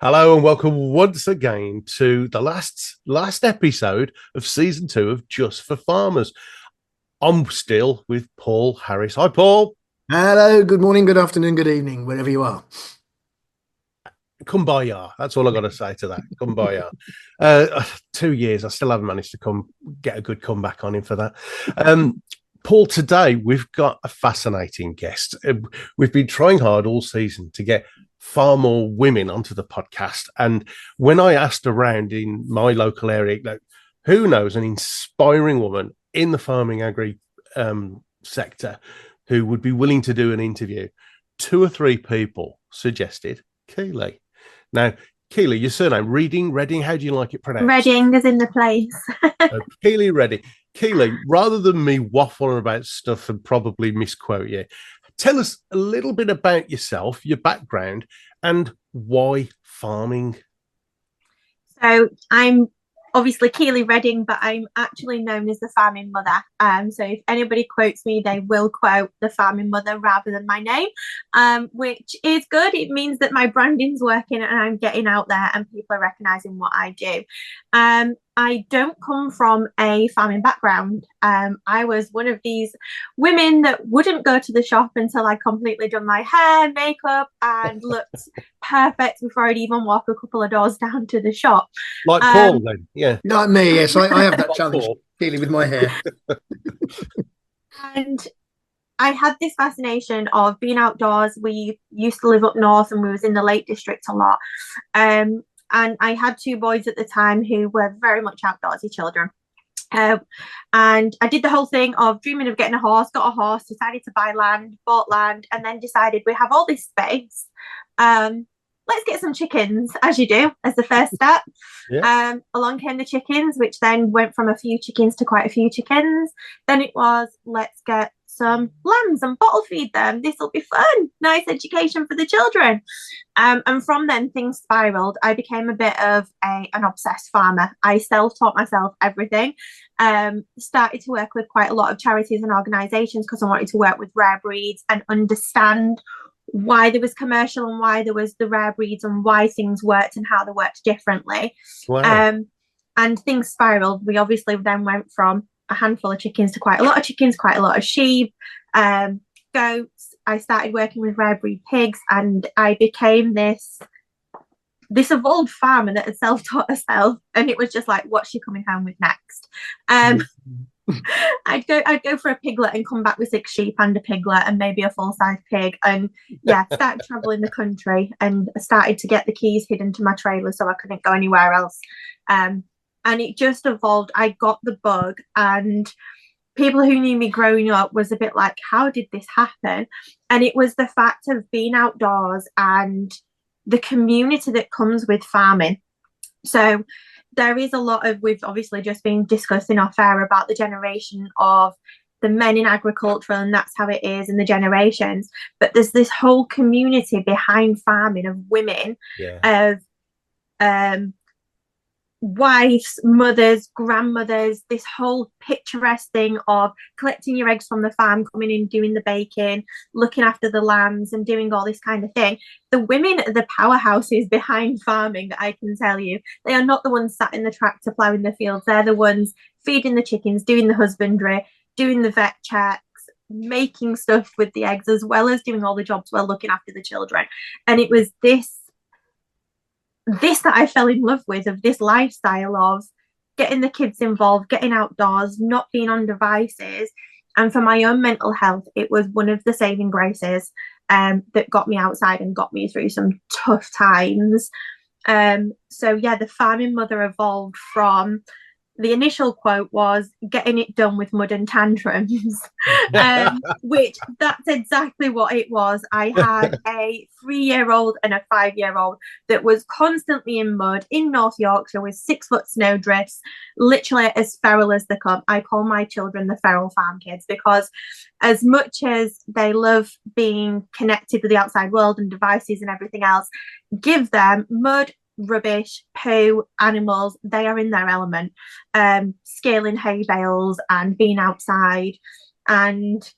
Hello and welcome once again to the last episode of season 2 of Just for Farmers. I'm still with Paul Harris. Hi, Paul. Hello, good morning, good afternoon, good evening, wherever you are. Kumbaya. That's all I got to say to that. Kumbaya. 2 years. I still haven't managed to get a good comeback on him for that. Paul, today we've got a fascinating guest. We've been trying hard all season to get far more women onto the podcast. And when I asked around in my local area, like, who knows an inspiring woman in the farming agri sector who would be willing to do an interview, 2 or 3 people suggested Keeley. Now, Keeley, your surname, Reading, how do you like it pronounced? Reading is in the place. Keeley Reading. Keeley, rather than me waffling about stuff and probably misquote you, tell us a little bit about yourself, your background, and why farming. So I'm obviously Keeley Reading, but I'm actually known as the Farming Mother. So if anybody quotes me, they will quote the Farming Mother rather than my name, which is good. It means that my branding's working and I'm getting out there and people are recognizing what I do. I don't come from a farming background. I was one of these women that wouldn't go to the shop until I'd completely done my hair, makeup, and looked perfect before I'd even walk a couple of doors down to the shop. Like Paul, then, yeah. Like me, yes, I have that challenge, Keeley, with my hair. And I had this fascination of being outdoors. We used to live up north and we was in the Lake District a lot. And I had 2 boys at the time who were very much outdoorsy children. And I did the whole thing of dreaming of getting a horse, got a horse, decided to buy land, bought land, and then decided we have all this space. Let's get some chickens, as you do, as the first step. Yeah. Along came the chickens, which then went from a few chickens to quite a few chickens. Then it was, let's get some lambs and bottle feed them. This will be fun. Nice education for the children. And from then things spiraled. I became a bit of an obsessed farmer. I self-taught myself everything. Started to work with quite a lot of charities and organizations because I wanted to work with rare breeds and understand why there was commercial and why there was the rare breeds and why things worked and how they worked differently. Wow. And things spiraled. We obviously then went from a handful of chickens to quite a lot of chickens, quite a lot of sheep, goats. I started working with rare breed pigs and I became this evolved farmer that had self-taught herself, and it was just like, what's she coming home with next? I'd go for a piglet and come back with 6 sheep and a piglet and maybe a full-size pig, and started traveling the country and started to get the keys hidden to my trailer so I couldn't go anywhere else. And it just evolved. I got the bug, and people who knew me growing up was a bit like, how did this happen? And it was the fact of being outdoors and the community that comes with farming. So there is a lot of, we've obviously just been discussing off air about the generation of the men in agriculture, and that's how it is, and the generations. But there's this whole community behind farming of women, of wives, mothers, grandmothers, this whole picturesque thing of collecting your eggs from the farm, coming in, doing the baking, looking after the lambs and doing all this kind of thing. The women are the powerhouses behind farming, I can tell you. They are not the ones sat in the tractor ploughing the fields. They're the ones feeding the chickens, doing the husbandry, doing the vet checks, making stuff with the eggs, as well as doing all the jobs while looking after the children. And it was this that I fell in love with, of this lifestyle of getting the kids involved, getting outdoors, not being on devices. And for my own mental health, it was one of the saving graces that got me outside and got me through some tough times. The Farming Mother evolved from, the initial quote was getting it done with mud and tantrums, which that's exactly what it was. I had a 3-year-old and a 5-year-old that was constantly in mud in North Yorkshire with 6-foot snowdrifts, literally as feral as they come. I call my children the feral farm kids, because as much as they love being connected with the outside world and devices and everything else, give them mud, rubbish, poo, animals, they are in their element. Scaling hay bales and being outside, and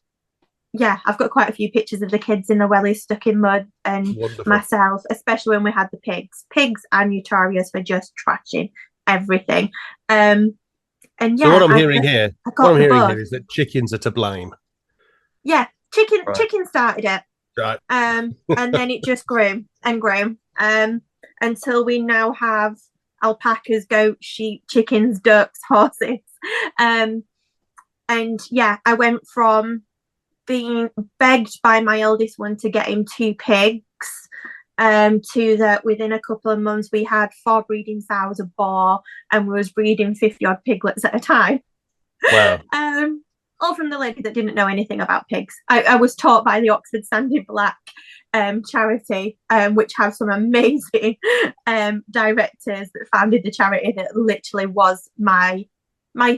yeah, I've got quite a few pictures of the kids in the wellies stuck in mud, and Wonderful. myself, especially when we had the pigs. Pigs are notorious for just trashing everything. And yeah, So what I'm hearing here is that chickens are to blame. Yeah, chicken started it. Right. And then it just grew and grew. Until we now have alpacas, goats, sheep, chickens, ducks, horses. And yeah, I went from being begged by my eldest one to get him 2 pigs, to that within a couple of months we had 4 breeding sows, a boar, and we was breeding 50 odd piglets at a time. Wow. All from the lady that didn't know anything about pigs. I was taught by the Oxford Standard Black charity, which have some amazing directors that founded the charity, that literally was my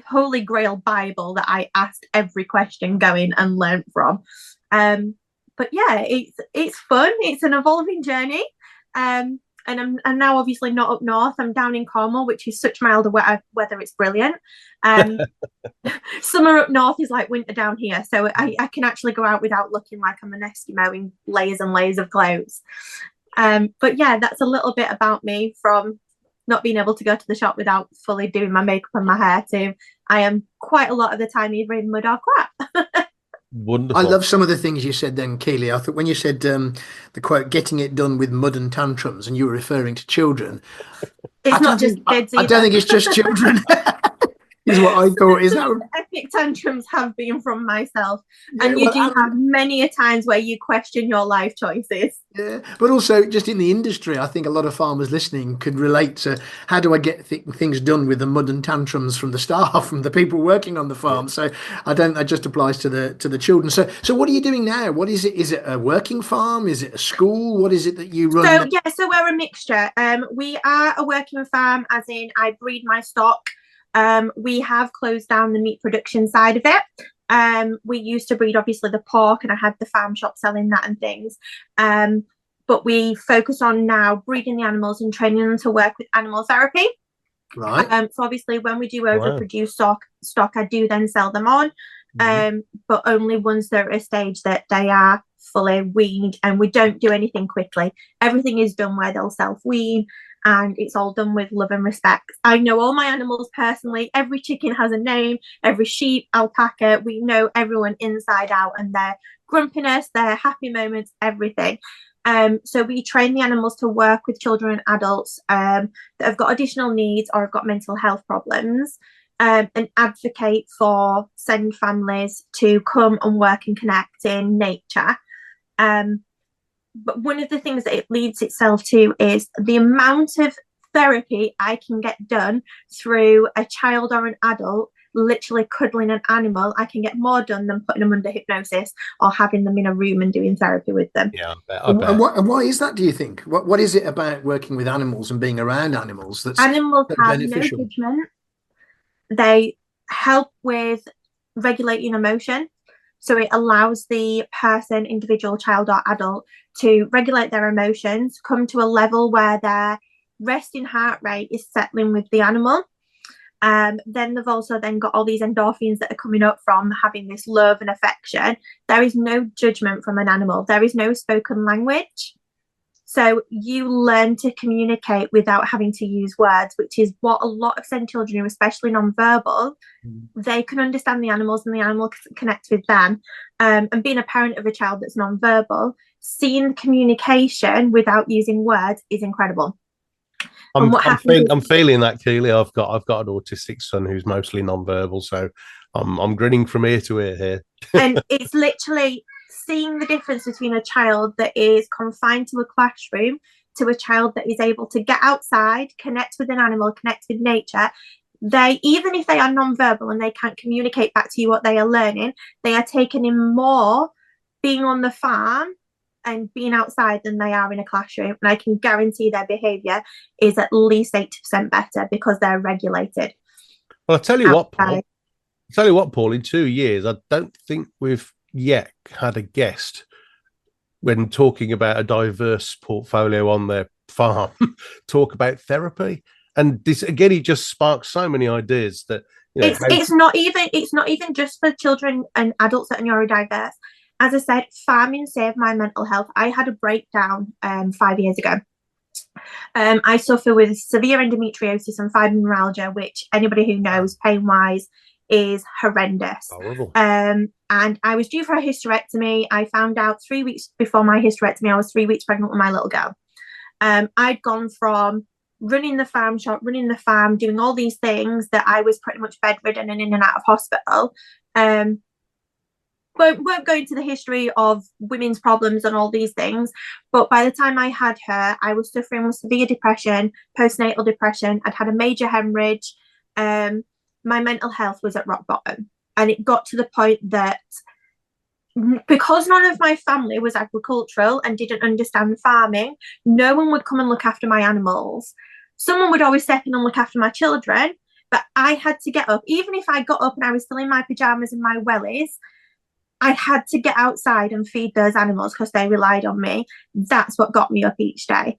holy grail Bible that I asked every question going and learned from. But yeah, it's fun. It's an evolving journey. And I'm now obviously not up north. I'm down in Cornwall, which is such milder weather. It's brilliant. Summer up north is like winter down here. So I can actually go out without looking like I'm an Eskimo in layers and layers of clothes. But yeah, that's a little bit about me, from not being able to go to the shop without fully doing my makeup and my hair, to I am quite a lot of the time either in mud or crap. Wonderful. I love some of the things you said then, Keeley. I thought when you said the quote, getting it done with mud and tantrums, and you were referring to children. It's not just kids either. I don't think it's just children. Is what I thought. Is that epic tantrums have been from myself, and you do have many a times where you question your life choices. Yeah, but also just in the industry, I think a lot of farmers listening could relate to how do I get things done with the mud and tantrums from the staff, from the people working on the farm. So that just applies to the children. So what are you doing now? What is it? Is it a working farm? Is it a school? What is it that you run? So we're a mixture. We are a working farm, as in I breed my stock. We have closed down the meat production side of it. We used to breed obviously the pork, and I had the farm shop selling that and things. But we focus on now breeding the animals and training them to work with animal therapy. Right. So obviously when we do overproduce stock, I do then sell them on. But only once they're at a stage that they are fully weaned, and we don't do anything quickly. Everything is done where they'll self-wean, and it's all done with love and respect. I know all my animals personally. Every chicken has a name, every sheep, alpaca. We know everyone inside out, and their grumpiness, their happy moments, everything. So we train the animals to work with children and adults that have got additional needs or have got mental health problems, and advocate for send families to come and work and connect in nature. But one of the things that it leads itself to is the amount of therapy I can get done through a child or an adult literally cuddling an animal. I can get more done than putting them under hypnosis or having them in a room and doing therapy with them. Yeah, I bet. And why is that, do you think? What is it about working with animals and being around animals that's animals have beneficial? No judgment. They help with regulating emotion. So it allows the person, individual, child or adult, to regulate their emotions, come to a level where their resting heart rate is settling with the animal. Then they've also then got all these endorphins that are coming up from having this love and affection. There is no judgment from an animal. There is no spoken language. So you learn to communicate without having to use words, which is what a lot of SEND children do, especially non-verbal. They can understand the animals and the animal connects with them. And being a parent of a child that's non-verbal, seeing communication without using words is incredible. I'm feeling that, Keeley. I've got an autistic son who's mostly non-verbal, so I'm grinning from ear to ear here. And it's literally seeing the difference between a child that is confined to a classroom to a child that is able to get outside, connect with an animal, connect with nature. They, even if they are non-verbal and they can't communicate back to you what they are learning, they are taking in more being on the farm and being outside than they are in a classroom. And I can guarantee their behaviour is at least 80% better because they're regulated. Well, I'll tell you what, Paul, in 2 years, I don't think we've yet had a guest, when talking about a diverse portfolio on their farm, talk about therapy. And this, again, he just sparks so many ideas that, you know, it's not even just for children and adults that are neurodiverse. As I said, farming saved my mental health. I had a breakdown 5 years ago. I suffer with severe endometriosis and fibromyalgia, which anybody who knows pain-wise is horrendous. Horrible. And I was due for a hysterectomy. I found out 3 weeks before my hysterectomy, I was 3 weeks pregnant with my little girl. I'd gone from running the farm shop, running the farm, doing all these things that I was pretty much bedridden and in and out of hospital. Won't go into the history of women's problems and all these things, but by the time I had her, I was suffering with severe depression, postnatal depression. I'd had a major hemorrhage. My mental health was at rock bottom, and it got to the point that because none of my family was agricultural and didn't understand farming, no one would come and look after my animals. Someone would always step in and look after my children, but I had to get up. Even if I got up and I was still in my pajamas and my wellies, I had to get outside and feed those animals because they relied on me. That's what got me up each day.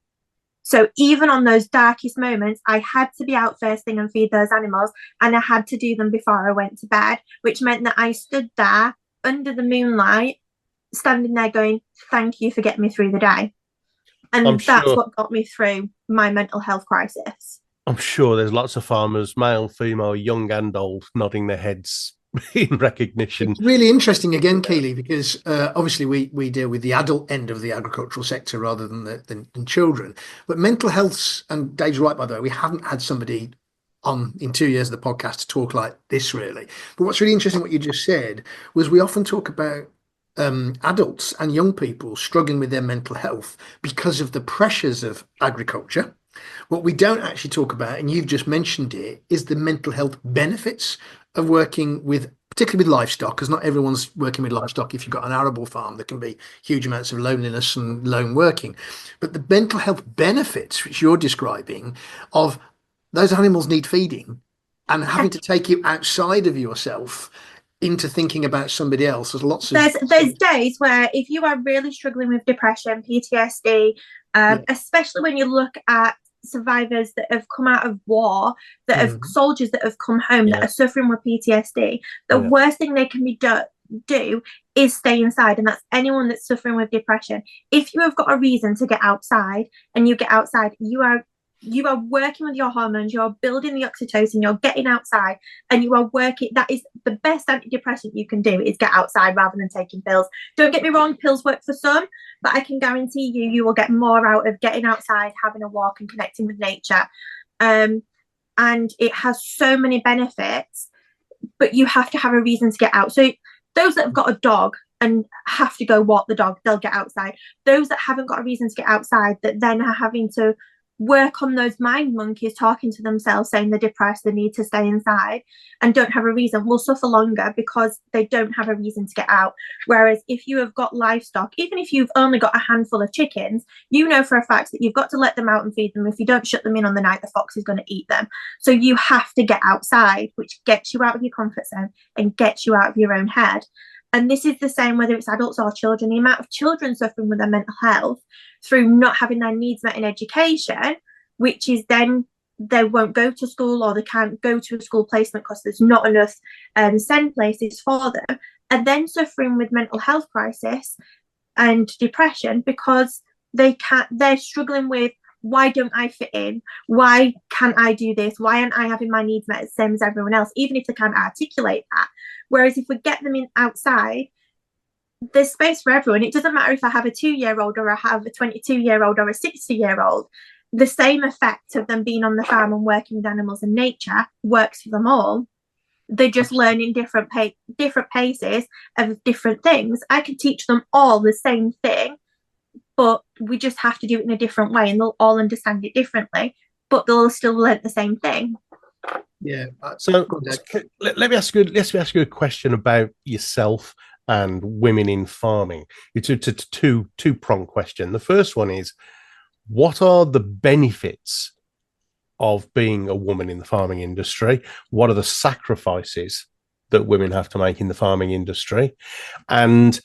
So even on those darkest moments, I had to be out first thing and feed those animals, and I had to do them before I went to bed, which meant that I stood there under the moonlight, standing there going, thank you for getting me through the day. And that's what got me through my mental health crisis. I'm sure there's lots of farmers, male, female, young and old, nodding their heads in recognition. It's really interesting again, Keeley, because obviously we deal with the adult end of the agricultural sector rather than children. But mental health, and Dave's right, by the way, we haven't had somebody on in 2 years of the podcast to talk like this, really. But what's really interesting, what you just said, was we often talk about adults and young people struggling with their mental health because of the pressures of agriculture. What we don't actually talk about, and you've just mentioned it, is the mental health benefits of working with, particularly with livestock, because not everyone's working with livestock. If you've got an arable farm, there can be huge amounts of loneliness and lone working. But the mental health benefits, which you're describing, of those animals need feeding, and having to take you outside of yourself into thinking about somebody else. There's days where if you are really struggling with depression, PTSD, especially when you look at survivors that have come out of war, that have soldiers that have come home that are suffering with PTSD, the worst thing they can do is stay inside, and that's anyone that's suffering with depression. If you have got a reason to get outside and you get outside, you are working with your hormones, you're building the oxytocin, you're getting outside, and you are working. That is the best antidepressant you can do, is get outside rather than taking pills. Don't get me wrong, pills work for some, but I can guarantee you will get more out of getting outside, having a walk and connecting with nature. And it has so many benefits, but you have to have a reason to get out. So those that have got a dog and have to go walk the dog, they'll get outside. Those that haven't got a reason to get outside, that then are having to work on those mind monkeys talking to themselves, saying they're depressed, they need to stay inside, and don't have a reason, will suffer longer because they don't have a reason to get out. Whereas if you have got livestock, even if you've only got a handful of chickens, you know for a fact that you've got to let them out and feed them. If you don't shut them in on the night, the fox is going to eat them. So you have to get outside, which gets you out of your comfort zone and gets you out of your own head. And this is the same whether it's adults or children. The amount of children suffering with their mental health through not having their needs met in education, which is then they won't go to school, or they can't go to a school placement because there's not enough SEND places for them, and then suffering with mental health crisis and depression because they're struggling with, why don't I fit in? Why can't I do this? Why aren't I having my needs met the same as everyone else, even if they can't articulate that? Whereas if we get them in outside, there's space for everyone. It doesn't matter if I have a 2-year-old or I have a 22-year-old or a 60-year-old. The same effect of them being on the farm and working with animals and nature works for them all. They're just learning different paces of different things. I can teach them all the same thing, but we just have to do it in a different way, and they'll all understand it differently, but they'll still learn the same thing. Yeah. So let me ask you a question about yourself and women in farming. It's a two-pronged question. The first one is, what are the benefits of being a woman in the farming industry? What are the sacrifices that women have to make in the farming industry? And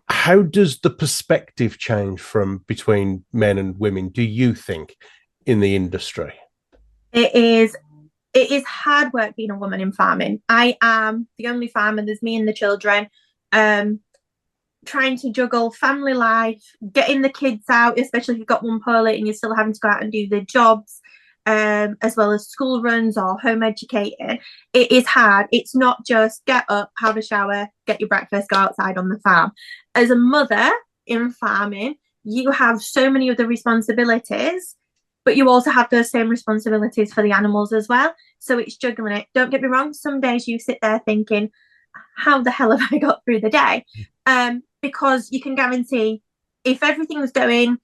how does the perspective change from between men and women, do you think, in the industry? It is hard work being a woman in farming. I am the only farmer. There's me and the children. trying to juggle family life, getting the kids out, especially if you've got one poorly and you're still having to go out and do the jobs, as well as school runs or home educating. It is hard. It's not just get up, have a shower, get your breakfast, go outside on the farm. As a mother in farming, you have so many other responsibilities, but you also have those same responsibilities for the animals as well. So it's juggling it. Don't get me wrong. Some days you sit there thinking, how the hell have I got through the day? Because you can guarantee if everything's going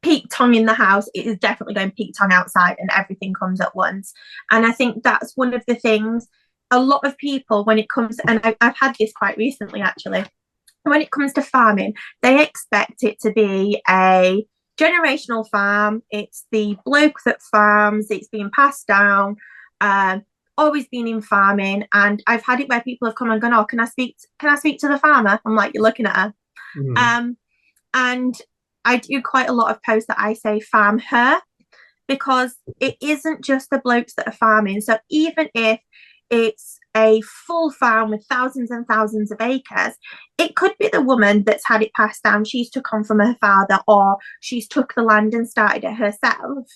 peak tongue in the house, it is definitely going peak tongue outside, and everything comes at once. And I think that's one of the things a lot of people, when it comes, and I've had this quite recently actually, when it comes to farming, they expect it to be a generational farm. It's the bloke that farms, it's being passed down, always been in farming. And I've had it where people have come and gone, oh, can I speak to the farmer? I'm like, you're looking at her. And I do quite a lot of posts that I say farm her, because it isn't just the blokes that are farming. So even if it's a full farm with thousands and thousands of acres, it could be the woman that's had it passed down. She's took on from her father, or she's took the land and started it herself.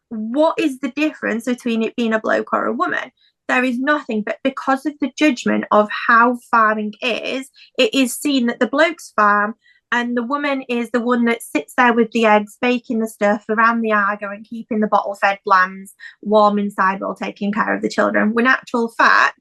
What is the difference between it being a bloke or a woman? There is nothing, but because of the judgment of how farming is, it is seen that the blokes farm and the woman is the one that sits there with the eggs, baking the stuff around the Aga and keeping the bottle-fed lambs warm inside while taking care of the children. When actual fact,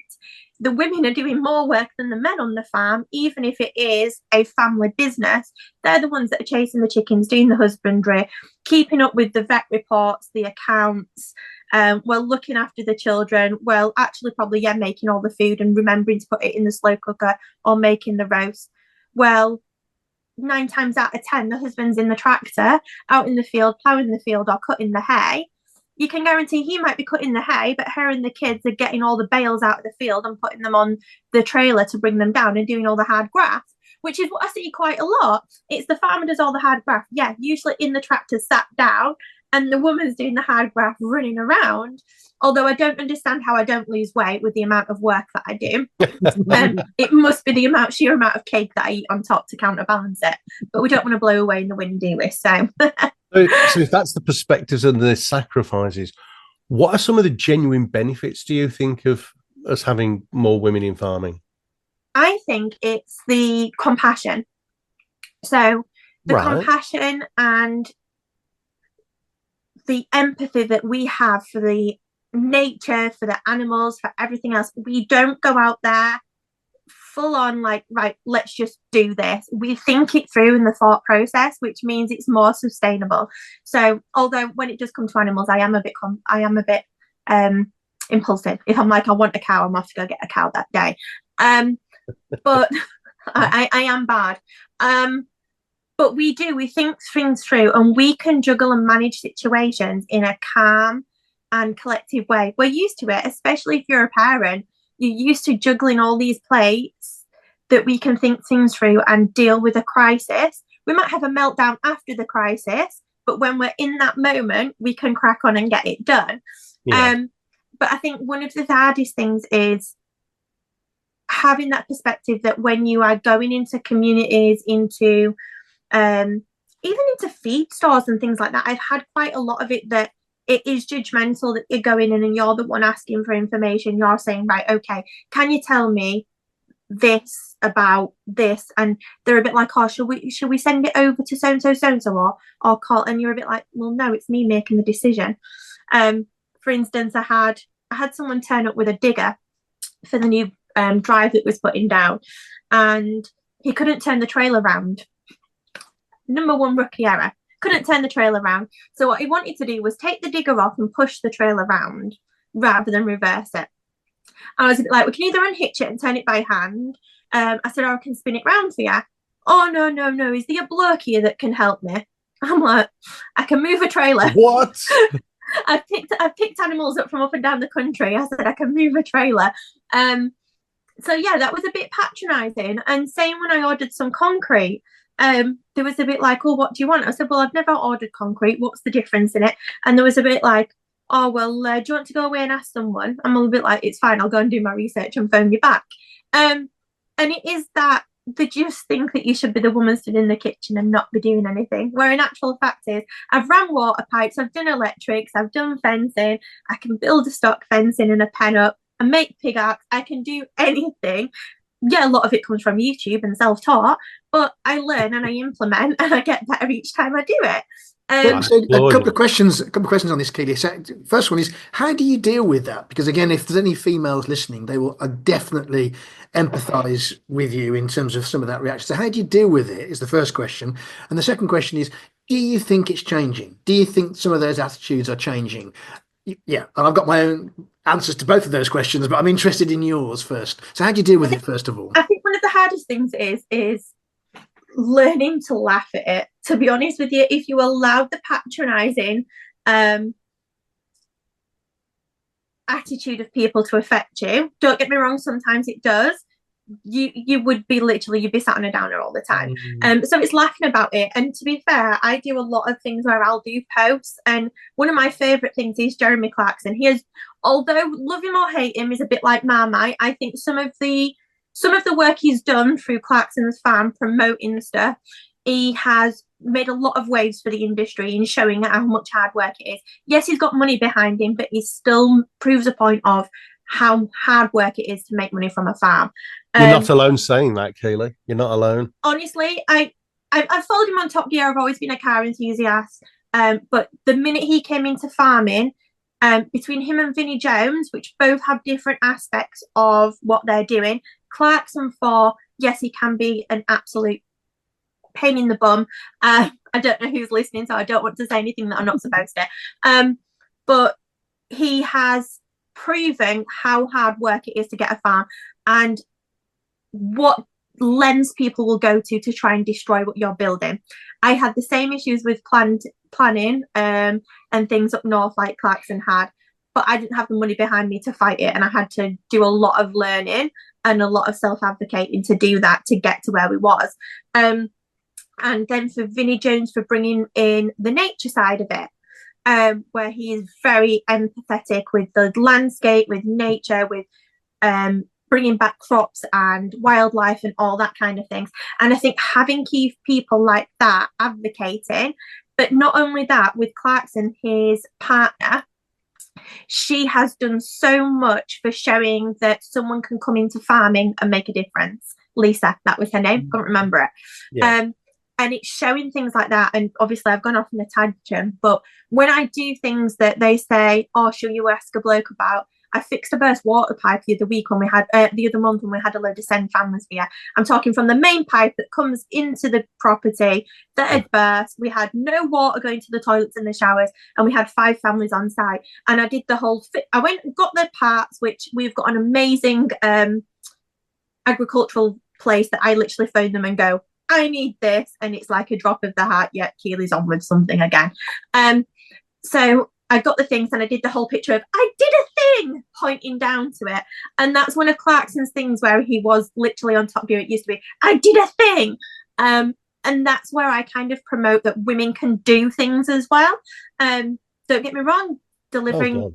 the women are doing more work than the men on the farm, even if it is a family business. They're the ones that are chasing the chickens, doing the husbandry, keeping up with the vet reports, the accounts, looking after the children, actually probably, making all the food and remembering to put it in the slow cooker or making the roast. 9 times out of 10, the husband's in the tractor, out in the field, ploughing the field or cutting the hay. You can guarantee he might be cutting the hay, but her and the kids are getting all the bales out of the field and putting them on the trailer to bring them down and doing all the hard graft, which is what I see quite a lot. It's the farmer does all the hard graft. Yeah, usually in the tractor sat down, and the woman's doing the hard graft running around. Although I don't understand how I don't lose weight with the amount of work that I do. It must be the sheer amount of cake that I eat on top to counterbalance it. But we don't want to blow away in the wind, do we? So if that's the perspectives and the sacrifices, what are some of the genuine benefits, do you think, of us having more women in farming? I think it's the compassion. So the compassion and the empathy that we have for the nature, for the animals, for everything else. We don't go out there full on like, right, let's just do this. We think it through in the thought process, which means it's more sustainable. So although when it does come to animals, I am a bit impulsive. If I'm like, I want a cow, I'm off to go get a cow that day. But I am bad. But we think things through, and we can juggle and manage situations in a calm and collective way. We're used to it, especially if you're a parent. You're used to juggling all these plates that we can think things through and deal with a crisis. We might have a meltdown after the crisis, but when we're in that moment, we can crack on and get it done. Yeah. But I think one of the hardest things is having that perspective that when you are going into communities, into even into feed stores and things like that, I've had quite a lot of it that it is judgmental, that you're going in and you're the one asking for information. You're saying, right, okay, can you tell me this about this? And they're a bit like, oh, should we send it over to so-and-so or call? And you're a bit like, well, no, it's me making the decision. For instance, I had someone turn up with a digger for the new drive that was putting down, and he couldn't turn the trailer around. Number one rookie error. Couldn't turn the trailer around. So what he wanted to do was take the digger off and push the trailer around rather than reverse it. I was a bit like, we can either unhitch it and turn it by hand. I said, I can spin it round for you. Oh, no. Is there a bloke here that can help me? I'm like, I can move a trailer. What? I've picked animals up from up and down the country. I said, I can move a trailer. So yeah, that was a bit patronising. And same when I ordered some concrete. There was a bit like, oh, what do you want? I said, well, I've never ordered concrete. What's the difference in it? And there was a bit like, oh, well, do you want to go away and ask someone? I'm a bit like, it's fine. I'll go and do my research and phone you back. And it is that they just think that you should be the woman stood in the kitchen and not be doing anything. Where in actual fact is, I've ran water pipes, I've done electrics, I've done fencing, I can build a stock fencing and a pen up and make pig arcs. I can do anything. Yeah, a lot of it comes from YouTube and self-taught, but I learn and I implement and I get better each time I do it. So a couple of questions on this, Keeley. So first one is, how do you deal with that? Because again, if there's any females listening, they will definitely empathise with you in terms of some of that reaction. So how do you deal with it is the first question. And the second question is, do you think it's changing? Do you think some of those attitudes are changing? Yeah, and I've got my own answers to both of those questions, but I'm interested in yours first. So how do you deal with it, first of all? I think one of the hardest things is learning to laugh at it. To be honest with you, if you allow the patronizing attitude of people to affect you, don't get me wrong, sometimes it does. You would be literally, you'd be sat on a downer all the time. So it's laughing about it. And to be fair, I do a lot of things where I'll do posts, and one of my favorite things is Jeremy Clarkson. He is, although love him or hate him is a bit like Marmite, I think some of the work he's done through Clarkson's Farm promoting stuff, he has made a lot of waves for the industry in showing how much hard work it is. Yes, he's got money behind him, but he still proves a point of how hard work it is to make money from a farm. You're not alone saying that, Keeley. You're not alone. Honestly, I've followed him on Top Gear. I've always been a car enthusiast. But the minute he came into farming, between him and Vinnie Jones, which both have different aspects of what they're doing, Clarkson for, yes, he can be an absolute pain in the bum. I don't know who's listening, so I don't want to say anything that I'm not supposed to. But he has proven how hard work it is to get a farm and what lens people will go to try and destroy what you're building. I had the same issues with planning and things up north like Clarkson had, but I didn't have the money behind me to fight it, and I had to do a lot of learning and a lot of self-advocating to do that to get to where we was. And then for Vinnie Jones for bringing in the nature side of it, where he is very empathetic with the landscape, with nature, with bringing back crops and wildlife and all that kind of things. And I think having key people like that advocating, but not only that, with Clarkson, his partner, she has done so much for showing that someone can come into farming and make a difference. Lisa, that was her name, can't remember it. Yeah. And it's showing things like that. And obviously I've gone off in a tangent, but when I do things that they say, oh, shall you ask a bloke about? I fixed a burst water pipe the other week when we had the other month when we had a load of Send families here. I'm talking from the main pipe that comes into the property that had burst. We had no water going to the toilets and the showers, and we had 5 families on site. And I did the whole I went and got the parts, which we've got an amazing agricultural place that I literally phone them and go, I need this, and it's like a drop of the hat. Yeah, Keeley's on with something again. So I got the things and I did the whole picture of I did a thing pointing down to it. And that's one of Clarkson's things where he was literally on Top Gear. It used to be, I did a thing. And that's where I kind of promote that women can do things as well. Don't get me wrong, delivering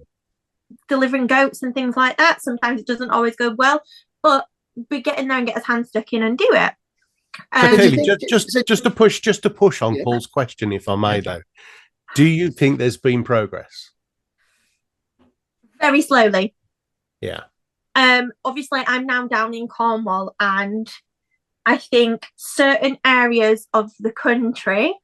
goats and things like that. Sometimes it doesn't always go well, but we get in there and get his hands stuck in and do it. Keeley, just to push on Paul's question, if I may, though. Do you think there's been progress? Very slowly. Yeah. Obviously, I'm now down in Cornwall, and I think certain areas of the country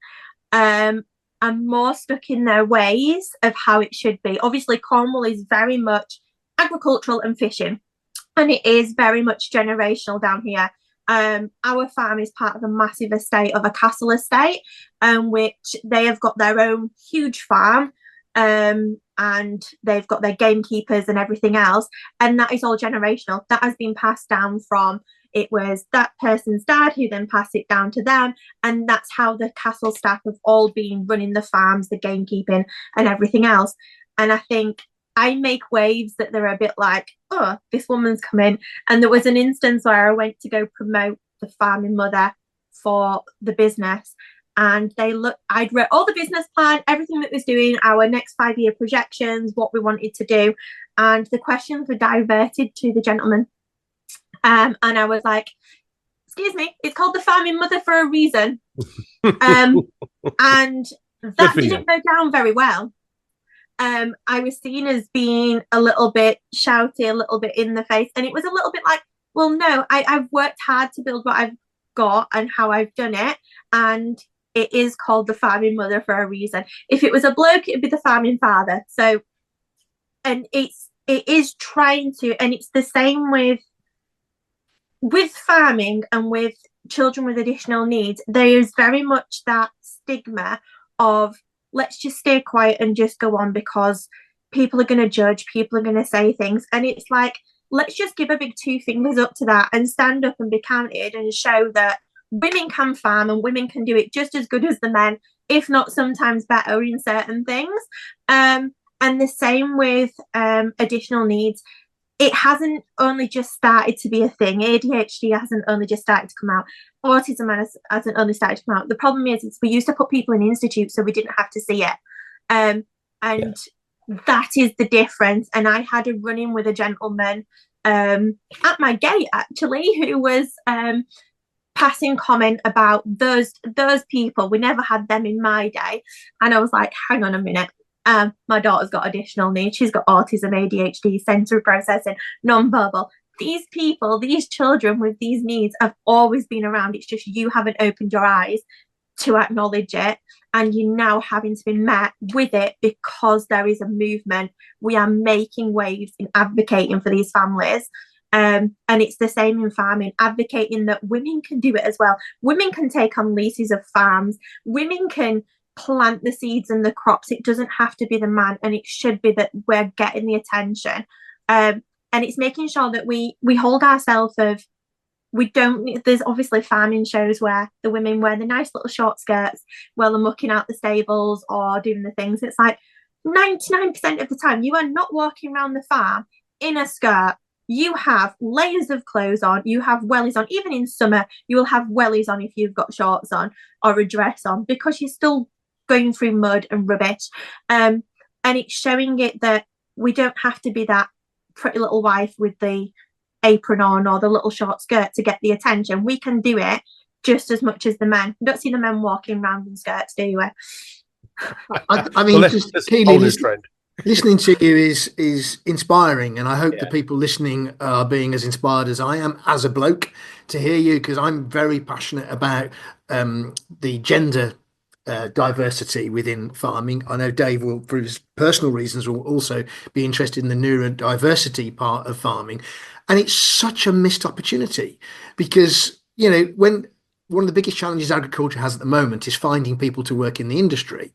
are more stuck in their ways of how it should be. Obviously, Cornwall is very much agricultural and fishing, and it is very much generational down here. Our farm is part of a massive estate of a castle estate, which they have got their own huge farm, and they've got their gamekeepers and everything else, and that is all generational. That has been passed down from, it was that person's dad who then passed it down to them, and that's how the castle staff have all been running the farms, the gamekeeping and everything else. And I think I make waves that they're a bit like, oh, this woman's come in. And there was an instance where I went to go promote the Farming Mother for the business. And I'd read all the business plan, everything that was doing, our next 5-year projections, what we wanted to do. And the questions were diverted to the gentleman. And I was like, excuse me, it's called the Farming Mother for a reason. And that didn't go down very well. I was seen as being a little bit shouty, a little bit in the face, and it was a little bit like, well, no, I've worked hard to build what I've got and how I've done it, and it is called the Farming Mother for a reason. If it was a bloke, it'd be the Farming Father. So, and it is trying to, and it's the same with farming and with children with additional needs. There is very much that stigma of, let's just stay quiet and just go on because people are going to judge, people are going to say things. And it's like, let's just give a big 2 fingers up to that and stand up and be counted and show that women can farm and women can do it just as good as the men, if not sometimes better in certain things. And the same with additional needs. It hasn't only just started to be a thing. ADHD hasn't only just started to come out. Autism hasn't only started to come out. The problem is we used to put people in institutes so we didn't have to see it. And that is the difference. And I had a run-in with a gentleman at my gate, actually, who was passing comment about those people. We never had them in my day. And I was like, hang on a minute. My daughter's got additional needs. She's got autism, ADHD, sensory processing, non-verbal. These people, these children with these needs have always been around. It's just you haven't opened your eyes to acknowledge it. And you're now having to be met with it because there is a movement. We are making waves in advocating for these families. And it's the same in farming, advocating that women can do it as well. Women can take on leases of farms. Women can plant the seeds and the crops. It doesn't have to be the man, and it should be that we're getting the attention. And it's making sure that we hold ourselves of, we don't, there's obviously farming shows where the women wear the nice little short skirts while they're mucking out the stables or doing the things. It's like 99% of the time you are not walking around the farm in a skirt. You have layers of clothes on, you have wellies on. Even in summer, you will have wellies on if you've got shorts on or a dress on, because you're still going through mud and rubbish. And it's showing it that we don't have to be that pretty little wife with the apron on or the little short skirt to get the attention. We can do it just as much as the men. You don't see the men walking around in skirts, do you? I mean, just Keeley, listening to you is inspiring, and I hope the people listening are being as inspired as I am as a bloke to hear you, because I'm very passionate about the gender diversity within farming. I know Dave will, for his personal reasons, will also be interested in the neurodiversity part of farming. And it's such a missed opportunity, because, you know, when one of the biggest challenges agriculture has at the moment is finding people to work in the industry.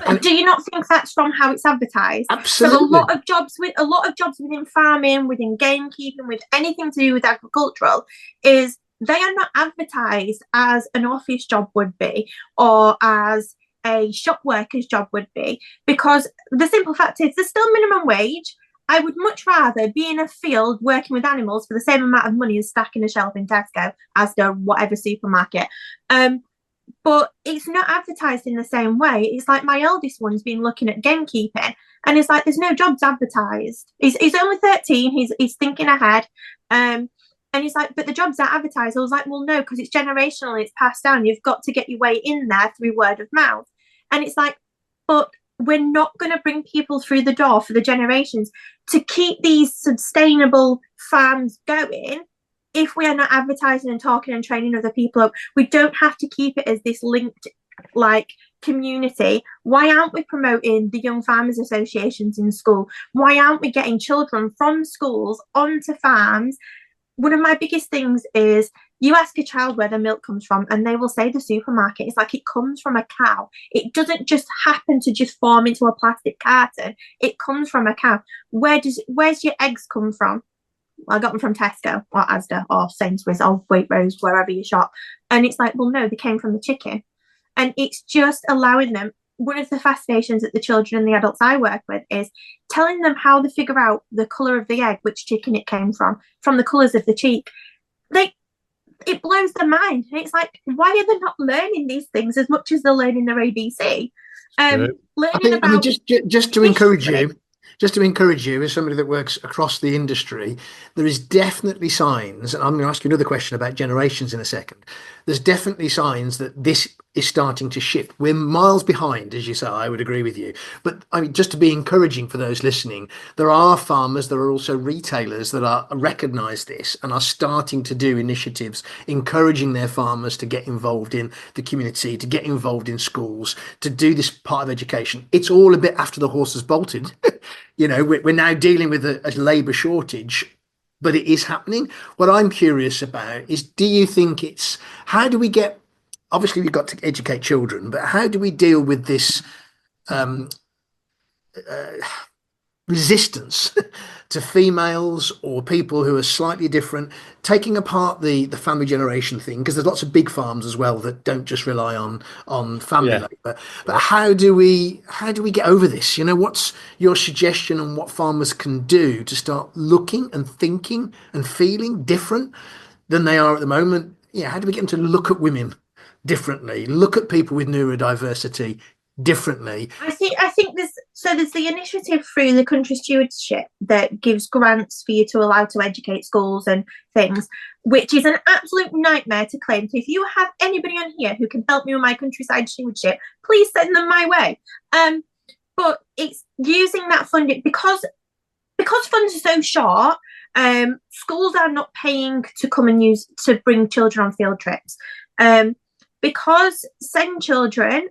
And do you not think that's from how it's advertised? Absolutely. So a lot of jobs within farming, within gamekeeping, with anything to do with agricultural, is they are not advertised as an office job would be, or as a shop worker's job would be, because the simple fact is there's still minimum wage. I would much rather be in a field working with animals for the same amount of money as stacking a shelf in Tesco, Asda, whatever supermarket. But it's not advertised in the same way. It's like my eldest one's been looking at gamekeeping, and it's like there's no jobs advertised. He's only 13. He's thinking ahead. And he's like, but the jobs are advertised. I was like, well, no, because it's generational. It's passed down. You've got to get your way in there through word of mouth. And it's like, but we're not going to bring people through the door for the generations to keep these sustainable farms going if we are not advertising and talking and training other people up. We don't have to keep it as this linked like community. Why aren't we promoting the young farmers associations in school? Why aren't we getting children from schools onto farms? One of my biggest things is, you ask a child where the milk comes from and they will say the supermarket. It's like it comes from a cow. It doesn't just happen to just form into a plastic carton. It comes from a cow. Where's your eggs come from? Well, I got them from Tesco or Asda or Sainsbury's or Waitrose, wherever you shop. And it's like, well, no, they came from the chicken. And it's just allowing them. One of the fascinations that the children and the adults I work with is telling them how to figure out the colour of the egg, which chicken it came from the colours of the cheek. It blows their mind. And it's like, why are they not learning these things as much as they're learning their ABC? Just to encourage you, just to encourage you, as somebody that works across the industry, there is definitely signs, and I'm going to ask you another question about generations in a second. There's definitely signs that this is starting to shift. We're miles behind, as you say. I would agree with you. But I mean, just to be encouraging for those listening, there are farmers, there are also retailers that are recognise this and are starting to do initiatives encouraging their farmers to get involved in the community, to get involved in schools, to do this part of education. It's all a bit after the horse has bolted. You know, we're now dealing with a labour shortage, but it is happening. What I'm curious about is, do you think how do we get, obviously we've got to educate children, but how do we deal with this um, resistance to females or people who are slightly different, taking apart the family generation thing, because there's lots of big farms as well that don't just rely on family labor. But how do we get over this? You know, what's your suggestion on what farmers can do to start looking and thinking and feeling different than they are at the moment? Yeah, how do we get them to look at women differently, look at people with neurodiversity differently? I think there's the initiative through the country stewardship that gives grants for you to allow to educate schools and things, which is an absolute nightmare to claim. So if you have anybody on here who can help me with my countryside stewardship, please send them my way. But it's using that funding because funds are so short. Schools are not paying to come and bring children on field trips. Because send children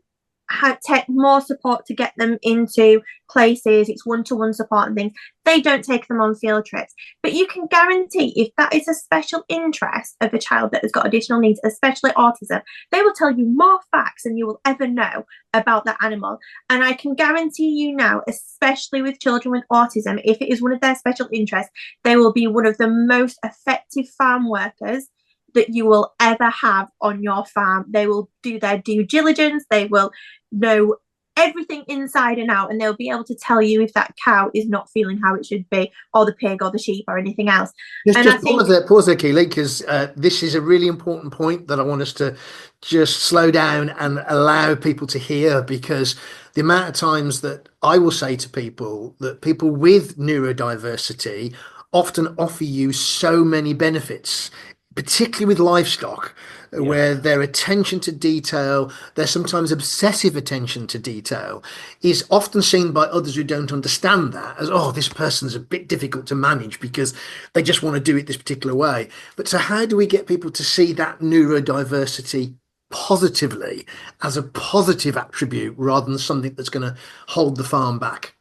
take more support to get them into places, it's one-to-one support and things, they don't take them on field trips. But you can guarantee if that is a special interest of a child that has got additional needs, especially autism, they will tell you more facts than you will ever know about that animal. And I can guarantee you now, especially with children with autism, if it is one of their special interests, they will be one of the most effective farm workers that you will ever have on your farm. They will do their due diligence, they will know everything inside and out, and they'll be able to tell you if that cow is not feeling how it should be, or the pig or the sheep or anything else. Pause there, Keeley, because this is a really important point that I want us to just slow down and allow people to hear, because the amount of times that I will say to people that people with neurodiversity often offer you so many benefits, particularly with livestock, where their attention to detail, their sometimes obsessive attention to detail, is often seen by others who don't understand that as, oh, this person's a bit difficult to manage because they just want to do it this particular way. But so how do we get people to see that neurodiversity positively as a positive attribute rather than something that's going to hold the farm back?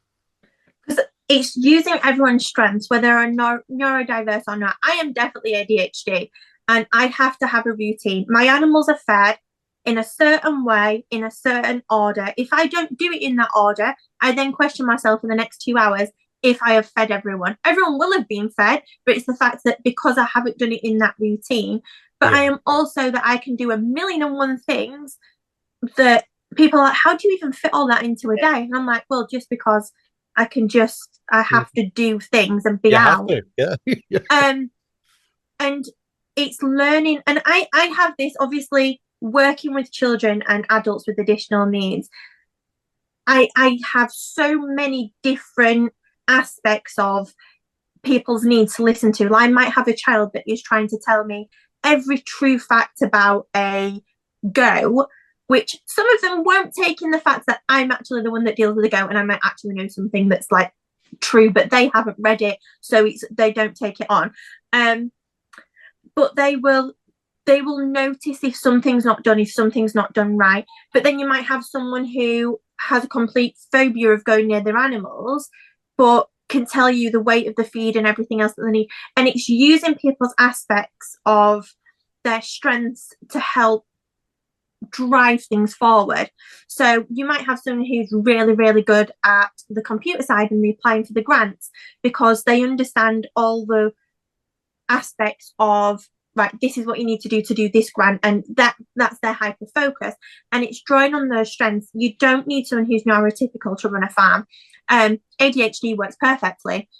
Because it's using everyone's strengths, whether they're neurodiverse or not. I am definitely ADHD, and I have to have a routine. My animals are fed in a certain way, in a certain order. If I don't do it in that order, I then question myself for the next 2 hours if I have fed everyone. Everyone will have been fed, but it's the fact that because I haven't done it in that routine. But I am also that I can do 1,000,001 things that people are like, how do you even fit all that into a day? And I'm like, well, just because I have to do things and be out. And it's learning. And I have this, obviously, working with children and adults with additional needs. I have so many different aspects of people's needs to listen to. I might have a child that is trying to tell me every true fact about a goat, which some of them won't take in the fact that I'm actually the one that deals with the goat, and I might actually know something that's like true, but they haven't read it, so they don't take it on. But they will notice if something's not done, if something's not done right. But then you might have someone who has a complete phobia of going near their animals, but can tell you the weight of the feed and everything else that they need. And it's using people's aspects of their strengths to help drive things forward. So you might have someone who's really, really good at the computer side and they're applying for the grants because they understand all the aspects of, right, this is what you need to do this grant, and that's their hyper focus, and it's drawing on those strengths. You don't need someone who's neurotypical to run a farm. ADHD works perfectly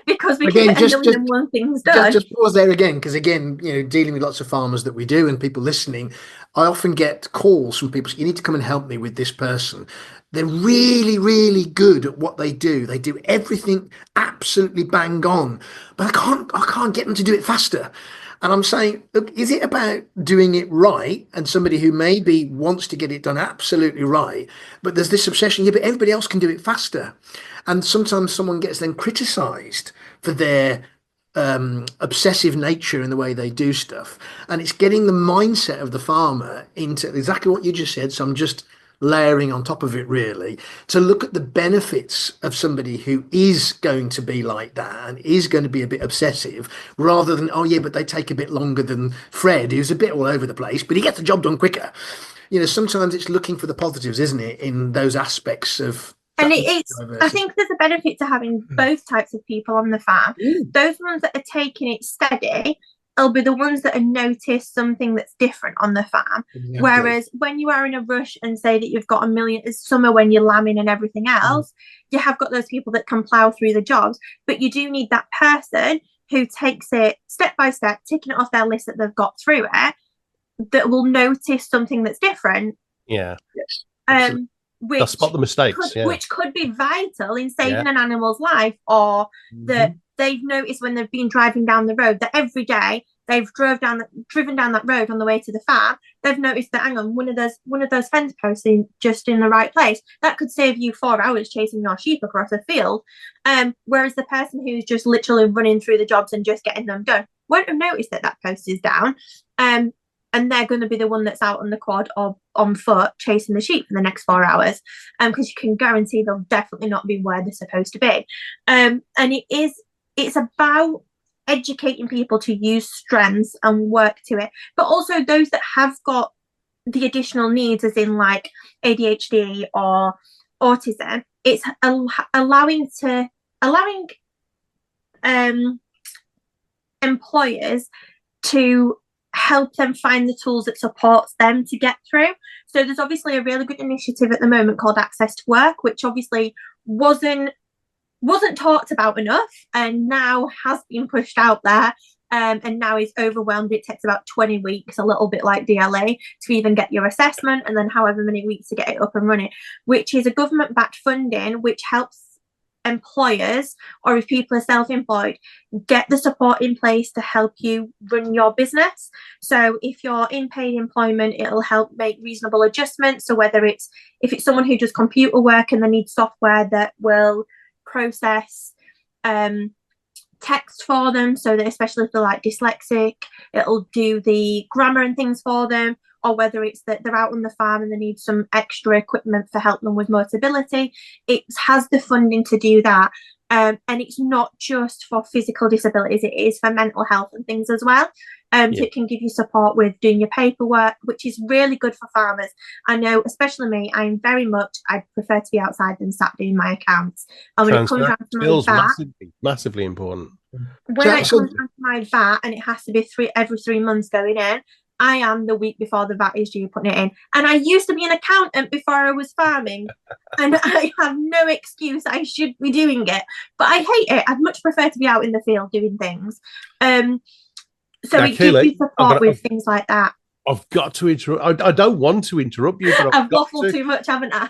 because we can get 1,000,001 things done. Just pause there again, because again, you know, dealing with lots of farmers that we do and people listening, I often get calls from people, you need to come and help me with this person. They're really, really good at what they do. They do everything absolutely bang on, but I can't get them to do it faster. And I'm saying, look, is it about doing it right? And somebody who maybe wants to get it done absolutely right, but there's this obsession, yeah, but everybody else can do it faster. And sometimes someone gets then criticized for their obsessive nature in the way they do stuff. And it's getting the mindset of the farmer into exactly what you just said. So I'm just layering on top of it, really, to look at the benefits of somebody who is going to be like that and is going to be a bit obsessive, rather than, oh yeah, but they take a bit longer than Fred, who's a bit all over the place, but he gets the job done quicker. Sometimes it's looking for the positives, isn't it, in those aspects of. And I think there's a benefit to having both types of people on the farm. Those ones that are taking it steady will be the ones that have noticed something that's different on the farm. Exactly. Whereas when you are in a rush and say that you've got a million, it's summer when you're lambing and everything else, you have got those people that can plough through the jobs. But you do need that person who takes it step by step, ticking it off their list that they've got through it, that will notice something that's different. Yeah. Yes. They'll spot the mistakes, which could be vital in saving an animal's life, or that they've noticed when they've been driving down the road that every day they've driven down that road on the way to the farm. They've noticed that, hang on, one of those fence posts just in the right place. That could save you 4 hours chasing your sheep across a field. Whereas the person who's just literally running through the jobs and just getting them done won't have noticed that post is down. And they're going to be the one that's out on the quad or on foot chasing the sheep for the next 4 hours, because you can guarantee they'll definitely not be where they're supposed to be. And it's about educating people to use strengths and work to it, but also those that have got the additional needs, as in like ADHD or autism. It's allowing employers to help them find the tools that supports them to get through. So there's obviously a really good initiative at the moment called Access to Work, which obviously wasn't talked about enough, and now has been pushed out there, and now is overwhelmed. It takes about 20 weeks, a little bit like DLA, to even get your assessment, and then however many weeks to get it up and running, which is a government-backed funding which helps employers, or if people are self-employed, get the support in place to help you run your business. So if you're in paid employment, it'll help make reasonable adjustments. So whether if it's someone who does computer work and they need software that will process text for them, so that especially if they're like dyslexic, it'll do the grammar and things for them, or whether it's that they're out on the farm and they need some extra equipment for help them with mobility, it has the funding to do that. And it's not just for physical disabilities, it is for mental health and things as well. So it can give you support with doing your paperwork, which is really good for farmers. I know, especially me, I prefer to be outside than sat doing my accounts. And when it comes down to my VAT, massively important. When it comes down to my VAT, and it has to be every 3 months going in, I am the week before the VAT is due putting it in. And I used to be an accountant before I was farming, and I have no excuse. I should be doing it, but I hate it. I'd much prefer to be out in the field doing things. So it gives you support with things like that. I've got to interrupt. I don't want to interrupt you, but I've waffled too much, haven't I?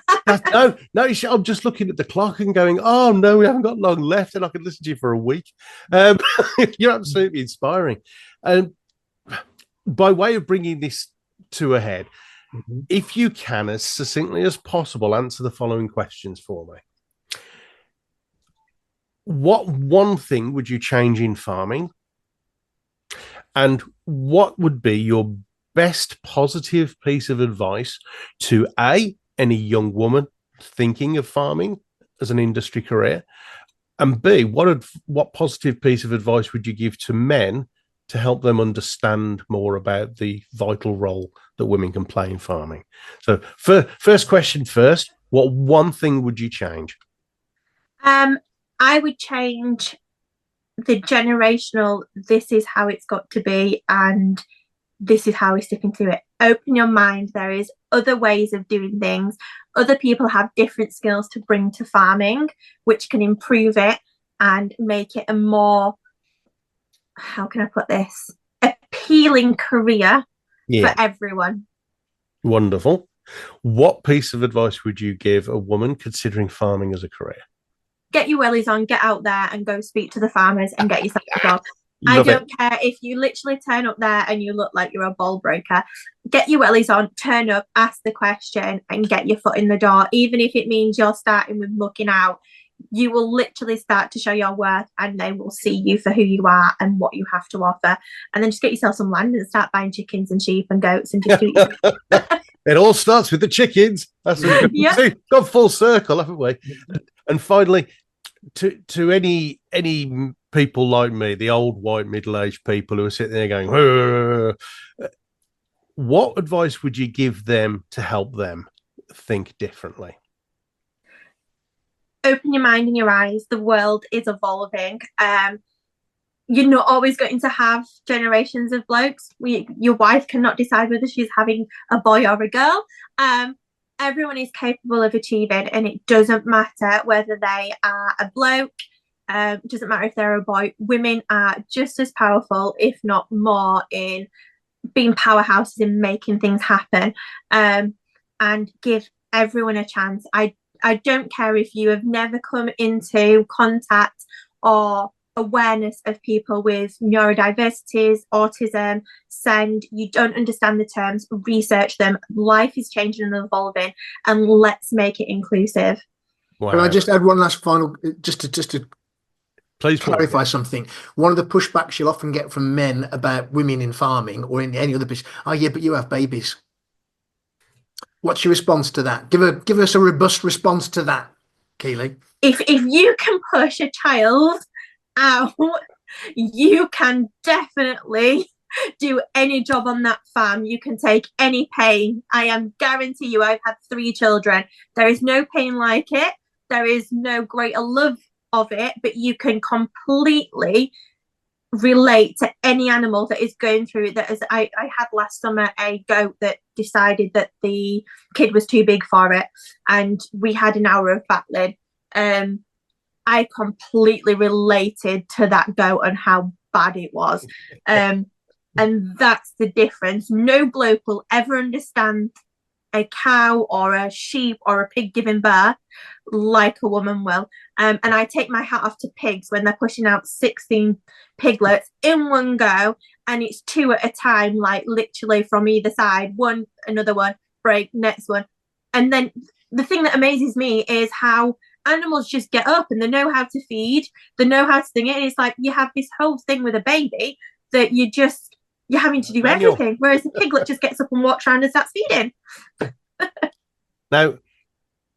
No. I'm just looking at the clock and going, oh no, we haven't got long left, and I could listen to you for a week. You're absolutely inspiring. By way of bringing this to a head, if you can, as succinctly as possible, answer the following questions for me. What one thing would you change in farming? And what would be your best positive piece of advice to any young woman thinking of farming as an industry career? And B, what positive piece of advice would you give to men to help them understand more about the vital role that women can play in farming? So first question first, what one thing would you change? I would change the generational, this is how it's got to be, and this is how we're sticking to it. Open your mind. There is other ways of doing things. Other people have different skills to bring to farming, which can improve it and make it a more, how can I put this, appealing career for everyone. Wonderful. What piece of advice would you give a woman considering farming as a career? Get your wellies on, get out there and go speak to the farmers and get yourself a job. I don't care if you literally turn up there and you look like you're a ball breaker. Get your wellies on, turn up, ask the question and get your foot in the door. Even if it means you're starting with mucking out, you will literally start to show your worth and they will see you for who you are and what you have to offer. And then just get yourself some land and start buying chickens and sheep and goats and just do it. It all starts with the chickens. That's gone full circle, haven't we? And finally, to any people like me, the old white middle-aged people who are sitting there going, what advice would you give them to help them think differently? Open your mind and your eyes. The world is evolving. You're not always going to have generations of blokes. Your wife cannot decide whether she's having a boy or a girl. Everyone is capable of achieving, and it doesn't matter whether they are a bloke. It doesn't matter if they're a boy. Women are just as powerful, if not more, in being powerhouses and making things happen. And give everyone a chance. I don't care if you have never come into contact or awareness of people with neurodiversities, autism, SEND, you don't understand the terms, research them. Life is changing and evolving, and let's make it inclusive. Wow. Can I just add one last final, just to please clarify something? One of the pushbacks you'll often get from men about women in farming or in any other business, oh yeah, but you have babies. What's your response to that? Give us a robust response to that, Keeley. If you can push a child out, you can definitely do any job on that farm. You can take any pain. I am guarantee you, I've had 3 children. There is no pain like it. There is no greater love of it, but you can completely relate to any animal that is going through that. As I had last summer a goat that decided that the kid was too big for it, and we had an hour of battling. I completely related to that goat and how bad it was. And that's the difference. No bloke will ever understand a cow or a sheep or a pig giving birth like a woman will. And I take my hat off to pigs when they're pushing out 16 piglets in one go, and it's 2 at a time, like literally from either side, one, another one, break, next one. And then the thing that amazes me is how animals just get up and they know how to feed, they know how to sing it. And it's like you have this whole thing with a baby that you're having to do everything, whereas the piglet just gets up and walks around and starts feeding. Now,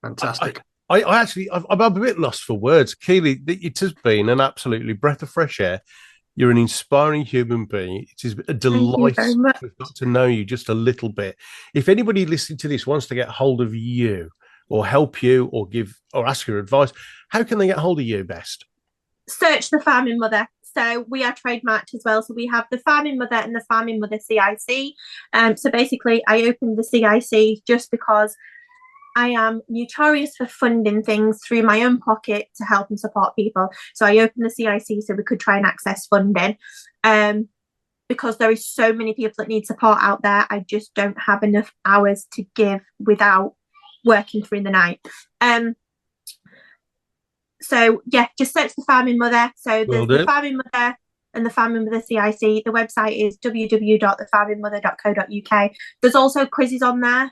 fantastic. I'm a bit lost for words. Keeley, it has been an absolutely breath of fresh air. You're an inspiring human being. It is a delight to have got to know you just a little bit. If anybody listening to this wants to get hold of you or help you or give or ask your advice, how can they get hold of you best? Search the Farming Mother. So we are trademarked as well. So we have the Farming Mother and the Farming Mother CIC. So basically, I opened the CIC just because I am notorious for funding things through my own pocket to help and support people. So I opened the CIC so we could try and access funding. Because there is so many people that need support out there. I just don't have enough hours to give without working through the night. So yeah, just search the Farming Mother. So there's the Farming Mother and the Farming Mother CIC. The website is www.thefarmingmother.co.uk. There's also quizzes on there.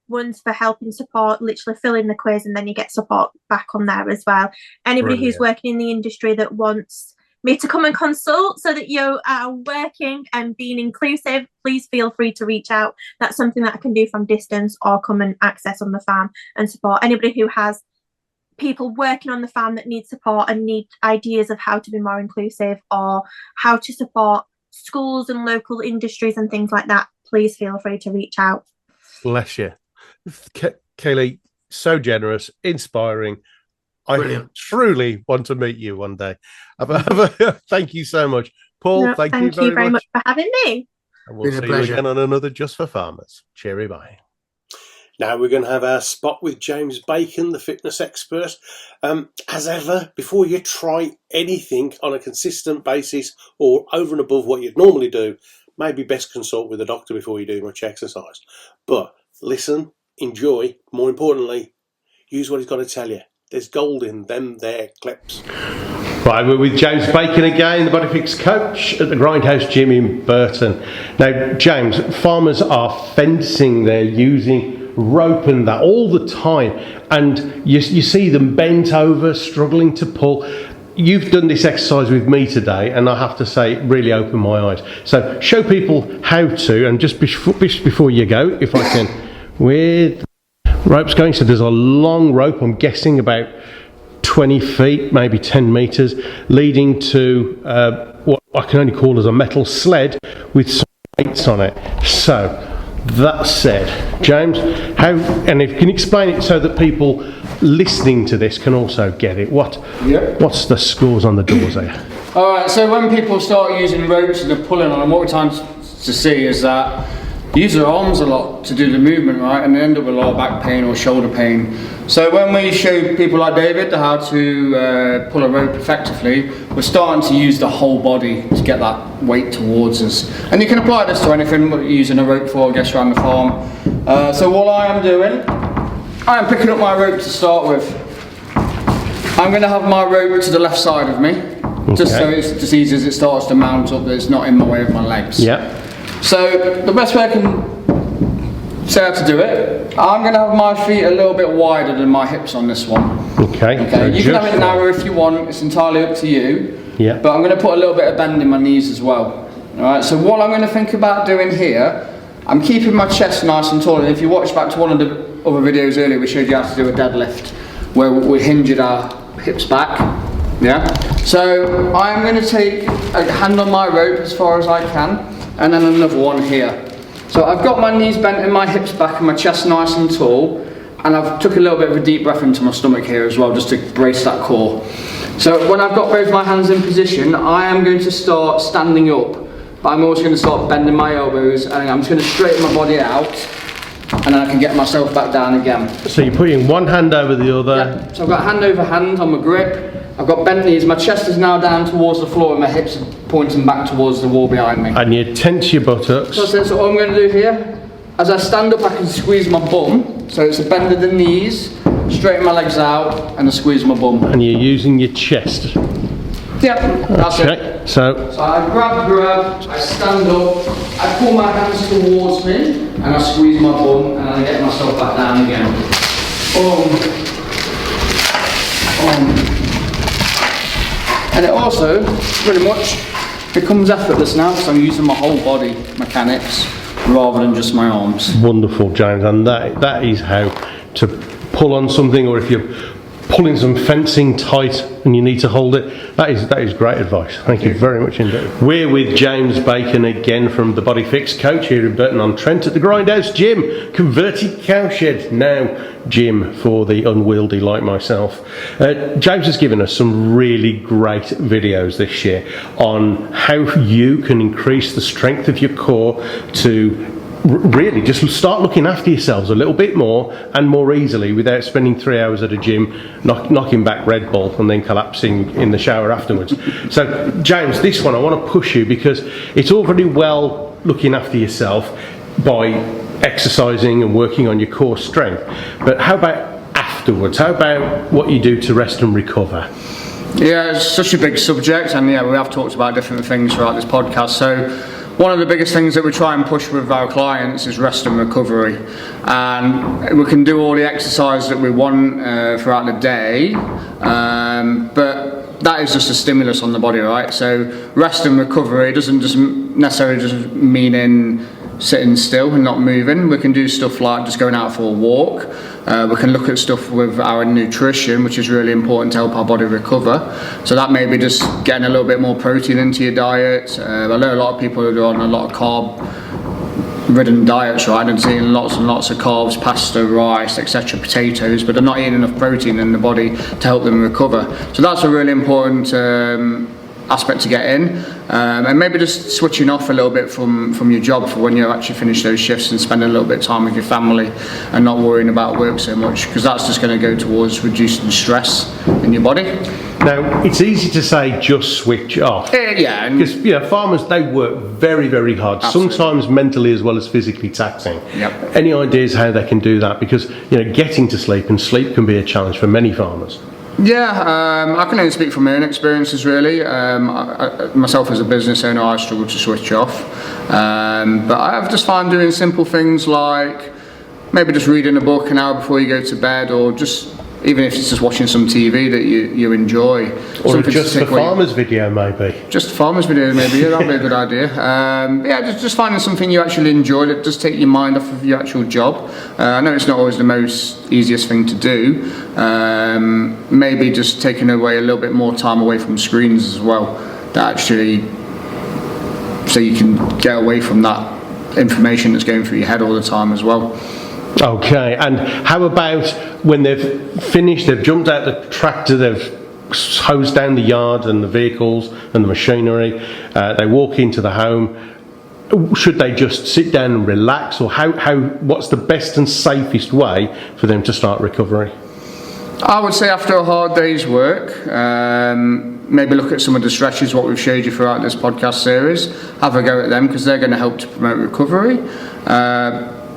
Ones for help and support, literally fill in the quiz and then you get support back on there as well. Anybody who's working in the industry that wants me to come and consult so that you are working and being inclusive, please feel free to reach out. That's something that I can do from distance or come and access on the farm and support. Anybody who has people working on the farm that need support and need ideas of how to be more inclusive or how to support schools and local industries and things like that, please feel free to reach out. Bless you. Keeley, so generous, inspiring. Brilliant. I truly want to meet you one day. Thank you so much. Paul, thank you very much for having me. And we'll see you again on another Just for Farmers. Cheery bye. Now we're going to have our spot with James Bacon, the fitness expert. As ever, before you try anything on a consistent basis or over and above what you'd normally do, maybe best consult with a doctor before you do much exercise. But listen, enjoy, more importantly, use what he's got to tell you. There's gold in them there clips. Right, we're with James Bacon again, the BodyFix coach at the Grindhouse Gym in Burton. Now, James, farmers are fencing, they're using rope and that all the time, and you see them bent over, struggling to pull. You've done this exercise with me today, and I have to say, it really opened my eyes. So show people how to, and just before you go, if I can, with ropes going. So there's a long rope, I'm guessing about 20 feet, maybe 10 meters, leading to what I can only call as a metal sled with some weights on it. So that said, James, and if you can explain it so that people listening to this can also get it. What's the scores on the doors there? All right, so when people start using ropes and they're pulling on them, what we're trying to see is that they use their arms a lot to do the movement, right? And they end up with a lot of back pain or shoulder pain. So when we show people like David how to pull a rope effectively, we're starting to use the whole body to get that weight towards us. And you can apply this to anything what you're using a rope for, I guess, around the farm. So what I am doing, I am picking up my rope to start with. I'm going to have my rope to the left side of me, just so it's just easy as it starts to mount up, that it's not in the way of my legs. Yeah. So the best way I can say how to do it, I'm going to have my feet a little bit wider than my hips on this one. Okay. You can have it narrow if you want, it's entirely up to you. Yeah. But I'm going to put a little bit of bend in my knees as well. Alright, so what I'm going to think about doing here, I'm keeping my chest nice and tall, and if you watch back to one of the other videos earlier, we showed you how to do a deadlift, where we hinged our hips back. Yeah. So I'm going to take a hand on my rope as far as I can, and then another one here. So I've got my knees bent and my hips back and my chest nice and tall, and I've took a little bit of a deep breath into my stomach here as well, just to brace that core. So when I've got both my hands in position, I am going to start standing up, but I'm also going to start bending my elbows, and I'm just going to straighten my body out, and then I can get myself back down again. So you're putting one hand over the other. Yeah. So I've got hand over hand on my grip. I've got bent knees, my chest is now down towards the floor and my hips are pointing back towards the wall behind me. And you tense your buttocks. So what I'm going to do here, as I stand up I can squeeze my bum, so it's a bend of the knees, straighten my legs out and I squeeze my bum. And you're using your chest. Yeah, that's it. So I grab, I stand up, I pull my hands towards me and I squeeze my bum and I get myself back down again. And it also, pretty much, becomes effortless now because I'm using my whole body mechanics rather than just my arms. Wonderful, James, and that is how to pull on something, or if you're pulling some fencing tight and you need to hold it, that is great advice. Thank you very much indeed. We're with James Bacon again from the BodyFix coach here in Burton-on-Trent at the Grindhouse Gym, converted cowshed, now gym for the unwieldy like myself. James has given us some really great videos this year on how you can increase the strength of your core to really just start looking after yourselves a little bit more and more easily without spending 3 hours at a gym knocking back Red Bull and then collapsing in the shower afterwards. So James, this one I want to push you because it's all very well looking after yourself by exercising and working on your core strength, but how about afterwards? How about what you do to rest and recover? Yeah, it's such a big subject, and yeah, we have talked about different things throughout this podcast. So one of the biggest things that we try and push with our clients is rest and recovery, and we can do all the exercise that we want throughout the day, but that is just a stimulus on the body, right? So rest and recovery doesn't just necessarily just mean in sitting still and not moving. We can do stuff like just going out for a walk. We can look at stuff with our nutrition, which is really important to help our body recover. So that may be just getting a little bit more protein into your diet. I know a lot of people who are on a lot of carb-ridden diets, right, and eating lots and lots of carbs, pasta, rice, etc., potatoes, but they're not eating enough protein in the body to help them recover. So that's a really important aspect to get in, and maybe just switching off a little bit from your job for when you actually finish those shifts and spending a little bit of time with your family and not worrying about work so much, because that's just going to go towards reducing stress in your body. Now, it's easy to say just switch off. Yeah. Because, farmers, they work very, very hard, Absolutely. sometimes mentally as well as physically taxing. Yep. Any ideas how they can do that? Because, getting to sleep, and sleep can be a challenge for many farmers. Yeah, I can only speak from my own experiences really. Myself as a business owner, I struggle to switch off. But I've just found doing simple things like maybe just reading a book an hour before you go to bed, or just even if it's just watching some TV that you enjoy. Or just a farmer's video, maybe. Just a farmer's video, maybe. Yeah, that'd be a good idea. Just finding something you actually enjoy that does take your mind off of your actual job. I know it's not always the most easiest thing to do. Maybe just taking away a little bit more time away from screens as well. That actually, so you can get away from that information that's going through your head all the time as well. Okay, and how about when they've finished, they've jumped out the tractor, they've hosed down the yard and the vehicles and the machinery, they walk into the home, should they just sit down and relax, or what's the best and safest way for them to start recovery? I would say after a hard day's work, maybe look at some of the stretches, what we've showed you throughout this podcast series, have a go at them because they're going to help to promote recovery.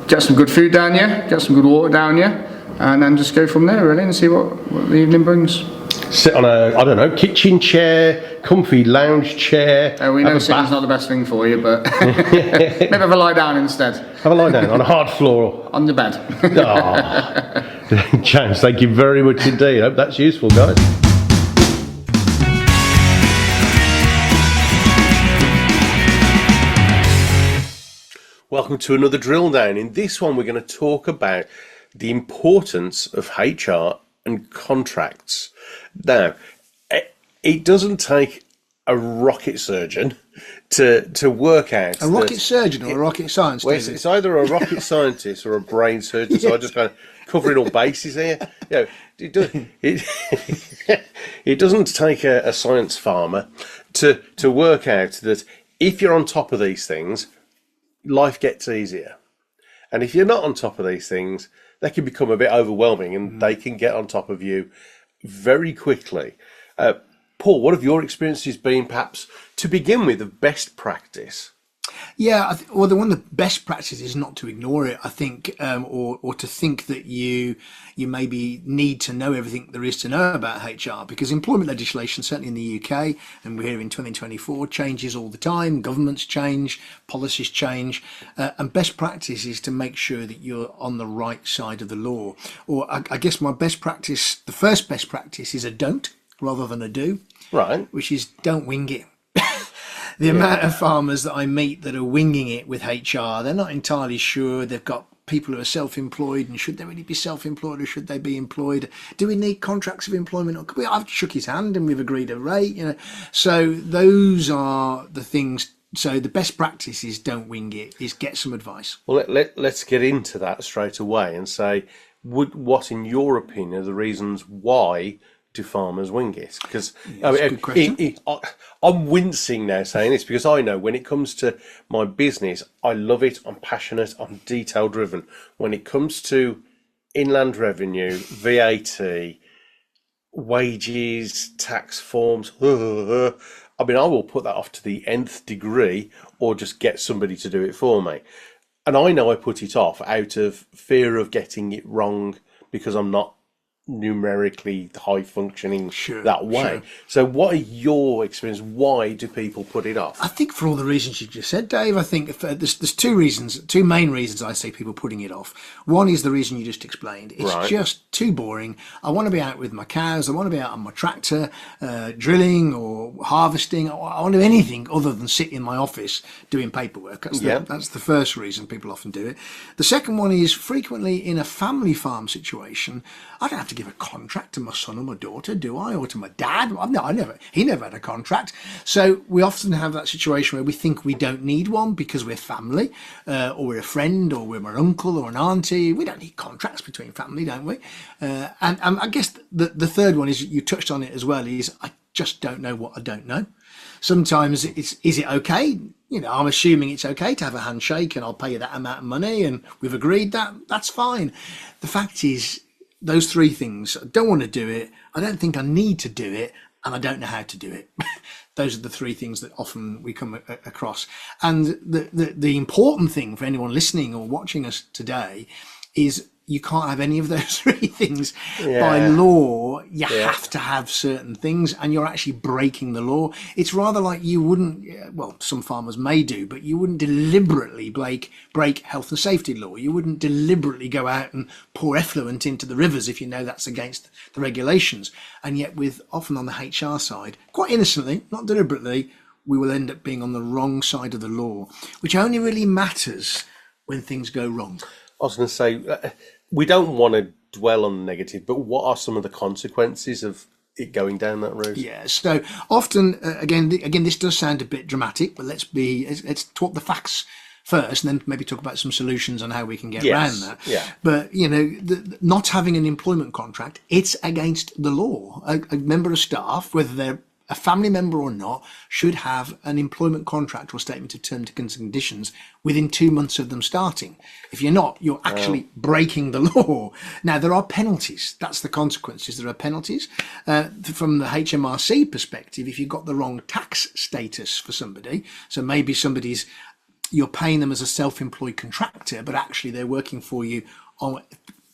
Get some good food down you, get some good water down you, and then just go from there really and see what the evening brings. Sit on a, kitchen chair, comfy lounge chair. We know sitting's not the best thing for you, but maybe have a lie down instead. Have a lie down on a hard floor. On the bed. James, thank you very much indeed. I hope that's useful, guys. Welcome to another drill down. In this one, we're going to talk about the importance of HR and contracts. Now, it doesn't take a rocket surgeon to work out. A rocket surgeon or a rocket scientist? Well, it's either a rocket scientist or a brain surgeon. So I just kind of covering all bases here. It doesn't take a science farmer to work out that if you're on top of these things, life gets easier. And if you're not on top of these things, they can become a bit overwhelming and they can get on top of you very quickly. Paul, what have your experiences been, perhaps, to begin with, of best practice? Yeah, well, one of the best practices is not to ignore it, I think, or to think that you maybe need to know everything there is to know about HR, because employment legislation, certainly in the UK, and we're here in 2024, changes all the time. Governments change, policies change, and best practice is to make sure that you're on the right side of the law. Or I guess my best practice, the first best practice is a don't rather than a do. Right. Which is don't wing it. The amount of farmers that I meet that are winging it with HR, they're not entirely sure. They've got people who are self-employed, and should they really be self-employed or should they be employed? Do we need contracts of employment? Or I've shook his hand and we've agreed a rate, So those are the things. So the best practice is don't wing it, is get some advice. Well, let's get into that straight away and say, what, in your opinion, are the reasons why do farmers wing it? Because good question. I'm wincing now saying this because I know when it comes to my business, I love it, I'm passionate, I'm detail driven. When it comes to inland revenue, VAT, wages, tax forms, I will put that off to the nth degree or just get somebody to do it for me. And I know I put it off out of fear of getting it wrong because I'm not numerically high functioning that way. Sure. So what are your experience? Why do people put it off? I think for all the reasons you just said, Dave. I think there's two main reasons I see people putting it off. One is the reason you just explained. It's just too boring. I want to be out with my cows. I want to be out on my tractor, drilling or harvesting. I want to do anything other than sit in my office doing paperwork. That's the first reason people often do it. The second one is frequently in a family farm situation, I don't have to give a contract to my son or my daughter, do I? Or to my dad? He never had a contract. So we often have that situation where we think we don't need one because we're family, or we're a friend, or we're my uncle or an auntie. We don't need contracts between family, don't we? And I guess the third one is, you touched on it as well, is I just don't know what I don't know. Sometimes is it okay? You know, I'm assuming it's okay to have a handshake and I'll pay you that amount of money and we've agreed that's fine. The fact is, those three things: I don't want to do it, I don't think I need to do it, and I don't know how to do it. Those are the three things that often we come across. And the important thing for anyone listening or watching us today is you can't have any of those three things. By law. You have to have certain things, and you're actually breaking the law. It's rather like you wouldn't, well, some farmers may do, but you wouldn't deliberately break health and safety law. You wouldn't deliberately go out and pour effluent into the rivers if you know that's against the regulations. And yet often on the HR side, quite innocently, not deliberately, we will end up being on the wrong side of the law, which only really matters when things go wrong. I was going to say, we don't want to dwell on the negative, but what are some of the consequences of it going down that route? Yeah, so often, again, this does sound a bit dramatic, but let's talk the facts first, and then maybe talk about some solutions on how we can get around that. Yeah. But you know, not having an employment contract, it's against the law. A member of staff, whether they're a family member or not, should have an employment contract or statement of terms and conditions within 2 months of them starting. If you're not, you're actually breaking the law. Now, there are penalties. That's the consequences. There are penalties. From the HMRC perspective, if you've got the wrong tax status for somebody, so maybe you're paying them as a self-employed contractor, but actually they're working for you on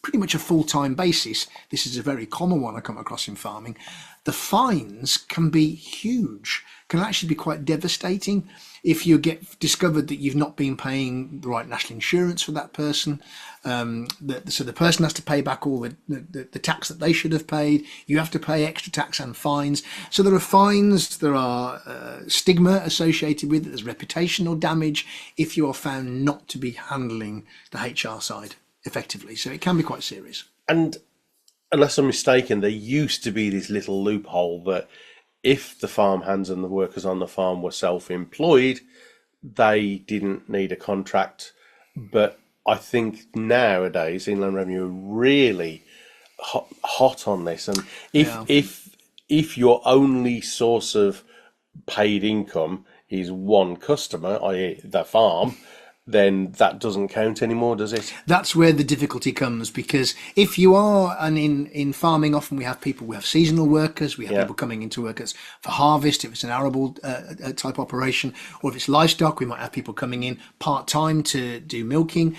pretty much a full-time basis. This is a very common one I come across in farming. The fines can be huge, can actually be quite devastating if you get discovered that you've not been paying the right national insurance for that person. So the person has to pay back all the tax that they should have paid. You have to pay extra tax and fines. So there are fines, there are stigma associated with it, there's reputational damage if you are found not to be handling the HR side effectively. So it can be quite serious. And unless I'm mistaken, there used to be this little loophole that if the farm hands and the workers on the farm were self-employed, they didn't need a contract. But I think nowadays Inland Revenue are really hot on this. And if your only source of paid income is one customer, i.e. the farm, then that doesn't count anymore, does it? That's where the difficulty comes, because if you are, and in farming often we have seasonal workers, we have people coming into work for harvest, if it's an arable type operation, or if it's livestock, we might have people coming in part-time to do milking.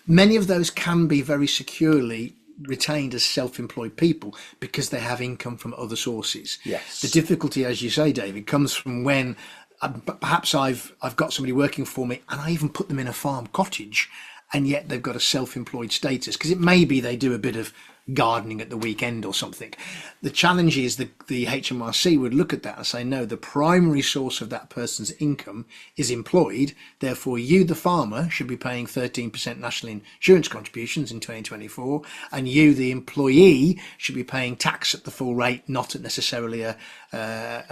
Many of those can be very securely retained as self-employed people because they have income from other sources. Yes. The difficulty, as you say, David, comes from when perhaps I've got somebody working for me and I even put them in a farm cottage, and yet they've got a self-employed status because it may be they do a bit of gardening at the weekend or something. The challenge is the HMRC would look at that and say, no, the primary source of that person's income is employed. Therefore, you, the farmer, should be paying 13% national insurance contributions in 2024, and you, the employee, should be paying tax at the full rate, not at necessarily a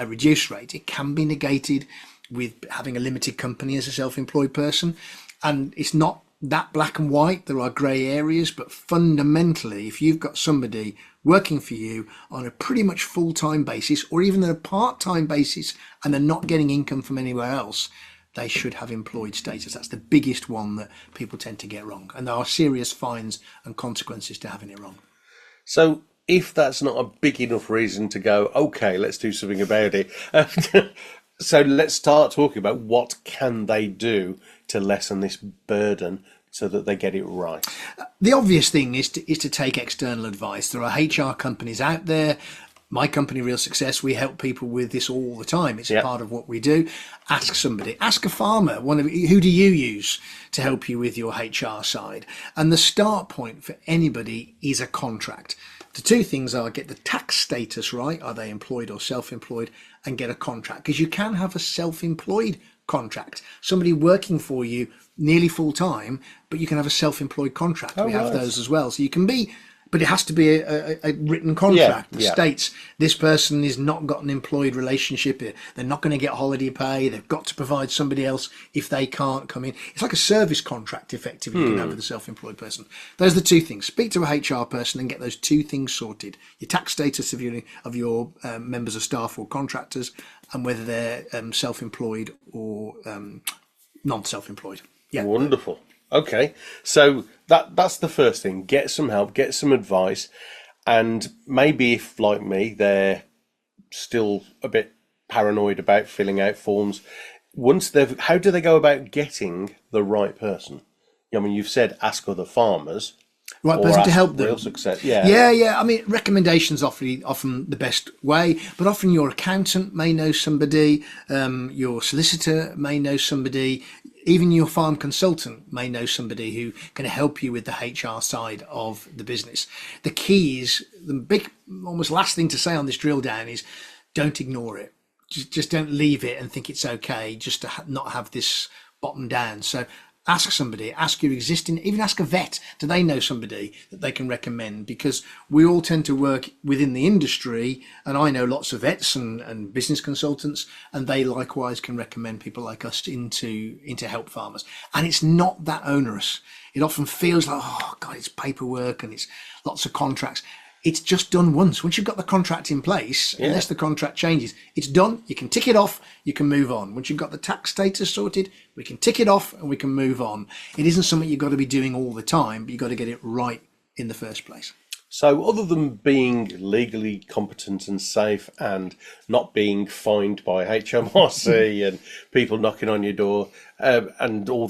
reduced rate. It can be negated with having a limited company as a self-employed person, and it's not that black and white. There are grey areas, but fundamentally, if you've got somebody working for you on a pretty much full-time basis or even on a part-time basis and they're not getting income from anywhere else, they should have employed status. That's the biggest one that people tend to get wrong, and there are serious fines and consequences to having it wrong. So if that's not a big enough reason to go, okay, let's do something about it. So let's start talking about what can they do to lessen this burden so that they get it right. The obvious thing is to take external advice. There are HR companies out there. My company, Real Success, we help people with this all the time. It's a part of what we do. Ask somebody, ask a farmer, who do you use to help you with your HR side? And the start point for anybody is a contract. The two things are get the tax status right, are they employed or self-employed, and get a contract. Because you can have a self-employed contract, somebody working for you nearly full time, but you can have a self-employed contract. We have those as well. So you can be but it has to be a written contract that yeah. states this person is not got an employed relationship. They're not going to get holiday pay. They've got to provide somebody else if they can't come in. It's like a service contract, effectively, you can have with a self-employed person. Those are the two things. Speak to a HR person and get those two things sorted. Your tax status of your members of staff or contractors, and whether they're self-employed or non-self-employed. Yeah. Wonderful. Okay, so that's the first thing. Get some help, get some advice, and maybe if, like me, they're still a bit paranoid about filling out forms, how do they go about getting the right person? I mean, you've said ask other farmers. Right person to help them. Real success. Yeah. I mean, recommendations often the best way, but often your accountant may know somebody, your solicitor may know somebody, even your farm consultant may know somebody who can help you with the HR side of the business. The key is, the big, almost last thing to say on this drill down is, don't ignore it. Just don't leave it and think it's okay just to not have this bottom down. So ask somebody, ask your existing, even ask a vet. Do they know somebody that they can recommend? Because we all tend to work within the industry, and I know lots of vets and business consultants, and they likewise can recommend people like us into help farmers. And it's not that onerous. It often feels like, oh God, it's paperwork and it's lots of contracts. It's just done once. Once you've got the contract in place, unless the contract changes, it's done. You can tick it off, you can move on. Once you've got the tax status sorted, we can tick it off and we can move on. It isn't something you've got to be doing all the time, but you've got to get it right in the first place. So other than being legally competent and safe and not being fined by HMRC and people knocking on your door and all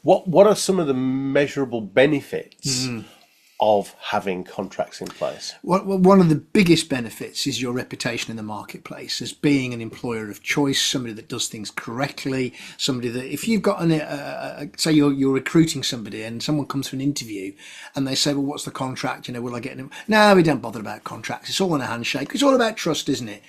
what are some of the measurable benefits of having contracts in place? One of the biggest benefits is your reputation in the marketplace as being an employer of choice, somebody that does things correctly, somebody that, if you've got say you're recruiting somebody and someone comes for an interview and they say, well, what's the contract? Will I get an... No, we don't bother about contracts. It's all on a handshake. It's all about trust, isn't it?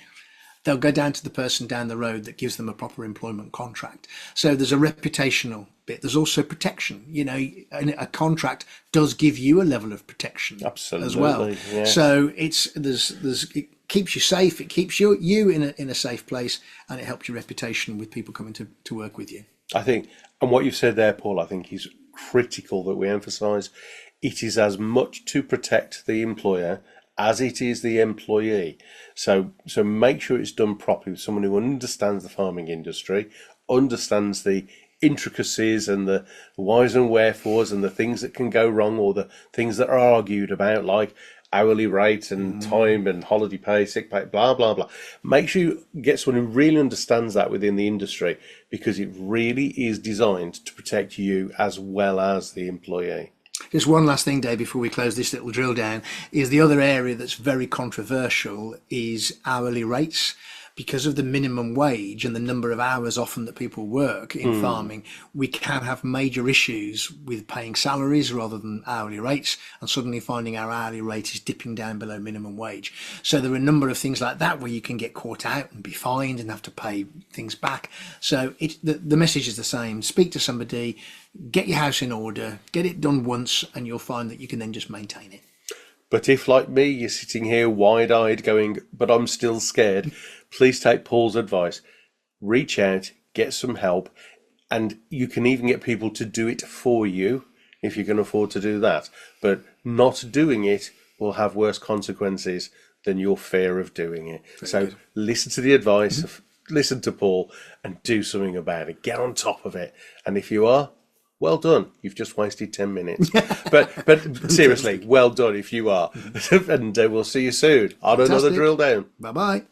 They'll go down to the person down the road that gives them a proper employment contract. So there's a reputational bit. There's also protection. A contract does give you a level of protection as well. Yeah. So it keeps you safe. It keeps you in a safe place, and it helps your reputation with people coming to work with you. I think, and what you've said there, Paul, I think is critical that we emphasise. It is as much to protect the employer as it is the employee. So make sure it's done properly with someone who understands the farming industry, understands the intricacies and the whys and wherefores and the things that can go wrong or the things that are argued about, like hourly rate and time and holiday pay, sick pay, blah, blah, blah. Make sure you get someone who really understands that within the industry, because it really is designed to protect you as well as the employee. Just one last thing, Dave, before we close this little drill down, is the other area that's very controversial is hourly rates. Because of the minimum wage and the number of hours often that people work in farming, we can have major issues with paying salaries rather than hourly rates, and suddenly finding our hourly rate is dipping down below minimum wage. So there are a number of things like that where you can get caught out and be fined and have to pay things back. So the message is the same. Speak to somebody, get your house in order, get it done once, and you'll find that you can then just maintain it. But if, like me, you're sitting here wide-eyed going, but I'm still scared, please take Paul's advice. Reach out, get some help, and you can even get people to do it for you if you can afford to do that. But not doing it will have worse consequences than your fear of doing it. So listen to the advice, listen to Paul, and do something about it. Get on top of it. And if you are, well done. You've just wasted 10 minutes. But seriously, well done if you are. And we'll see you soon on another drill down. Bye-bye.